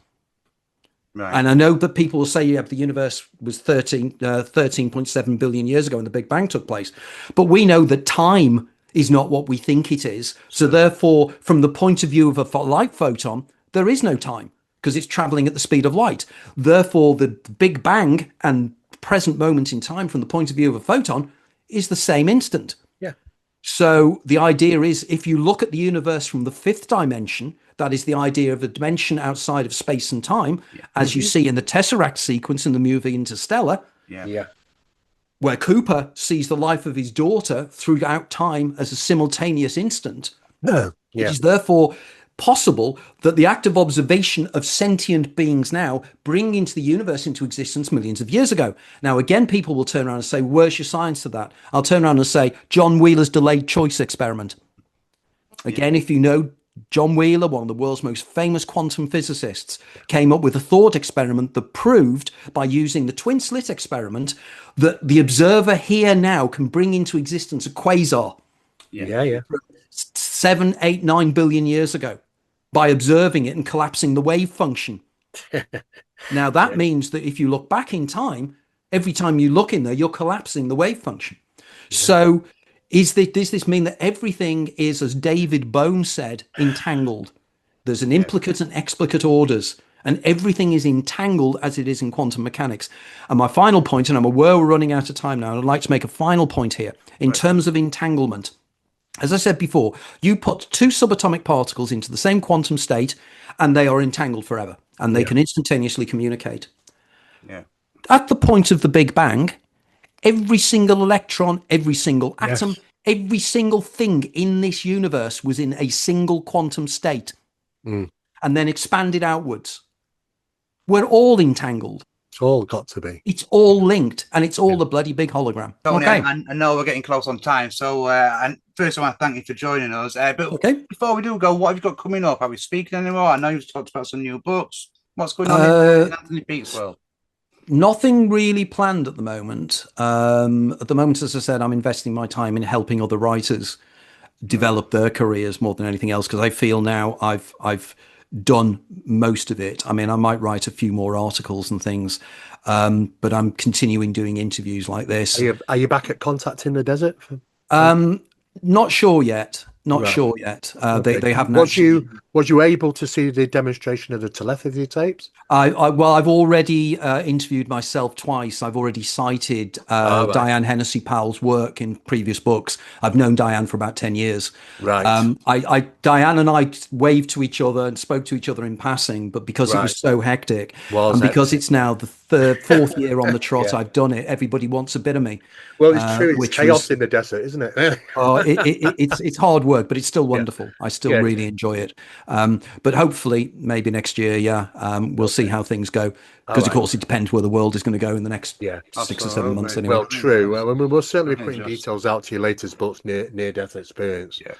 Speaker 3: Right. And I know that people will say, the universe was 13.7 billion years ago when the Big Bang took place. But we know that time is not what we think it is. So therefore, from the point of view of a light photon, there is no time because it's traveling at the speed of light. Therefore, the Big Bang and present moment in time from the point of view of a photon is the same instant. So the idea is, if you look at the universe from the fifth dimension, that is the idea of a dimension outside of space and time, as you see in the Tesseract sequence in the movie Interstellar, where Cooper sees the life of his daughter throughout time as a simultaneous instant. It is therefore possible that the act of observation of sentient beings now bring into the universe into existence millions of years ago. Now, again, people will turn around and say, where's your science to that? I'll turn around and say, John Wheeler's delayed choice experiment. Again, if you know, John Wheeler, one of the world's most famous quantum physicists, came up with a thought experiment that proved, by using the twin slit experiment, that the observer here now can bring into existence a quasar. 7, 8, 9 billion years ago, by observing it and collapsing the wave function. Now, that means that if you look back in time, every time you look in there, you're collapsing the wave function. So does this mean that everything is, as David Bohm said, entangled? There's an implicate and explicate orders, and everything is entangled as it is in quantum mechanics. And my final point, and I'm aware we're running out of time now, and I'd like to make a final point here in terms of entanglement. As I said before, you put two subatomic particles into the same quantum state and they are entangled forever, and they can instantaneously communicate. At the point of the Big Bang, every single electron, every single atom, every single thing in this universe was in a single quantum state and then expanded outwards. We're all entangled.
Speaker 2: It's all got to be.
Speaker 3: It's all linked, and it's all a bloody big hologram.
Speaker 1: Tony, I know we're getting close on time, so and first I want to thank you for joining us. But before we do go, what have you got coming up? Are we speaking anymore? I know you've talked about some new books. What's going on in Anthony Peake's world?
Speaker 3: Nothing really planned at the moment. At the moment, as I said, I'm investing my time in helping other writers develop their careers more than anything else, because I feel now I've done most of it. I mean, I might write a few more articles and things, but I'm continuing doing interviews like this.
Speaker 2: Are you back at Contacting the Desert?
Speaker 3: Not sure yet. Not
Speaker 2: Right.
Speaker 3: sure yet.
Speaker 2: Okay.
Speaker 3: They haven't actually.
Speaker 2: Was you able to see the demonstration of the telepathy tapes?
Speaker 3: Well, I've already interviewed myself twice. I've already cited
Speaker 2: Right.
Speaker 3: Diane Hennessy Powell's work in previous books. I've known Diane for about 10 years.
Speaker 2: Right.
Speaker 3: Diane and I waved to each other and spoke to each other in passing, but because it was so hectic, and because it's now the fourth year on the trot I've done it, everybody wants a bit of me.
Speaker 2: Well, it's true. It's chaos in the desert, isn't it?
Speaker 3: It's hard work, but it's still wonderful. I still really enjoy it. But hopefully, maybe next year, we'll see how things go. Because of course, it depends where the world is going to go in the next 6 or 7 months. Anyway.
Speaker 2: Well, true. Well, we'll certainly be putting details out to your latest books, near death experience. Yeah.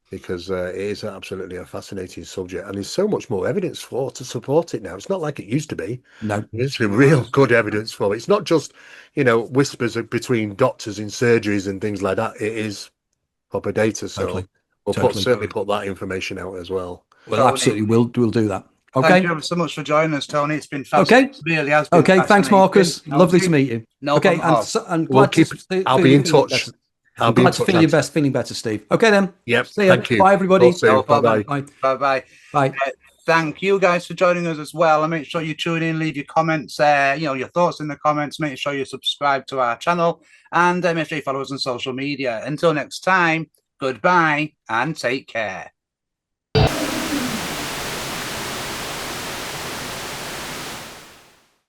Speaker 2: Because it is absolutely a fascinating subject, and there's so much more evidence to support it now. It's not like it used to be.
Speaker 3: No,
Speaker 2: there's real good evidence for it. It's not just whispers between doctors in surgeries and things like that. It is proper data. So we'll certainly put that information out as well.
Speaker 3: Well, absolutely, we'll do that. Okay.
Speaker 1: Thank you ever so much for joining us, Tony. It's been fascinating.
Speaker 3: Okay.
Speaker 1: Really has been.
Speaker 3: Okay. Thanks, Marcus. Lovely to meet you.
Speaker 1: No
Speaker 3: okay. And glad
Speaker 2: I'll be in touch.
Speaker 3: I'm glad to feel your best, feeling better, Steve. Okay, then.
Speaker 2: Yep.
Speaker 3: See ya.
Speaker 2: Thank you.
Speaker 3: Bye, everybody.
Speaker 2: Bye-bye.
Speaker 1: Bye-bye.
Speaker 3: Bye.
Speaker 1: Thank you guys for joining us as well. And make sure you tune in, leave your comments, your thoughts in the comments. Make sure you subscribe to our channel and make sure you follow us on social media. Until next time, goodbye and take care.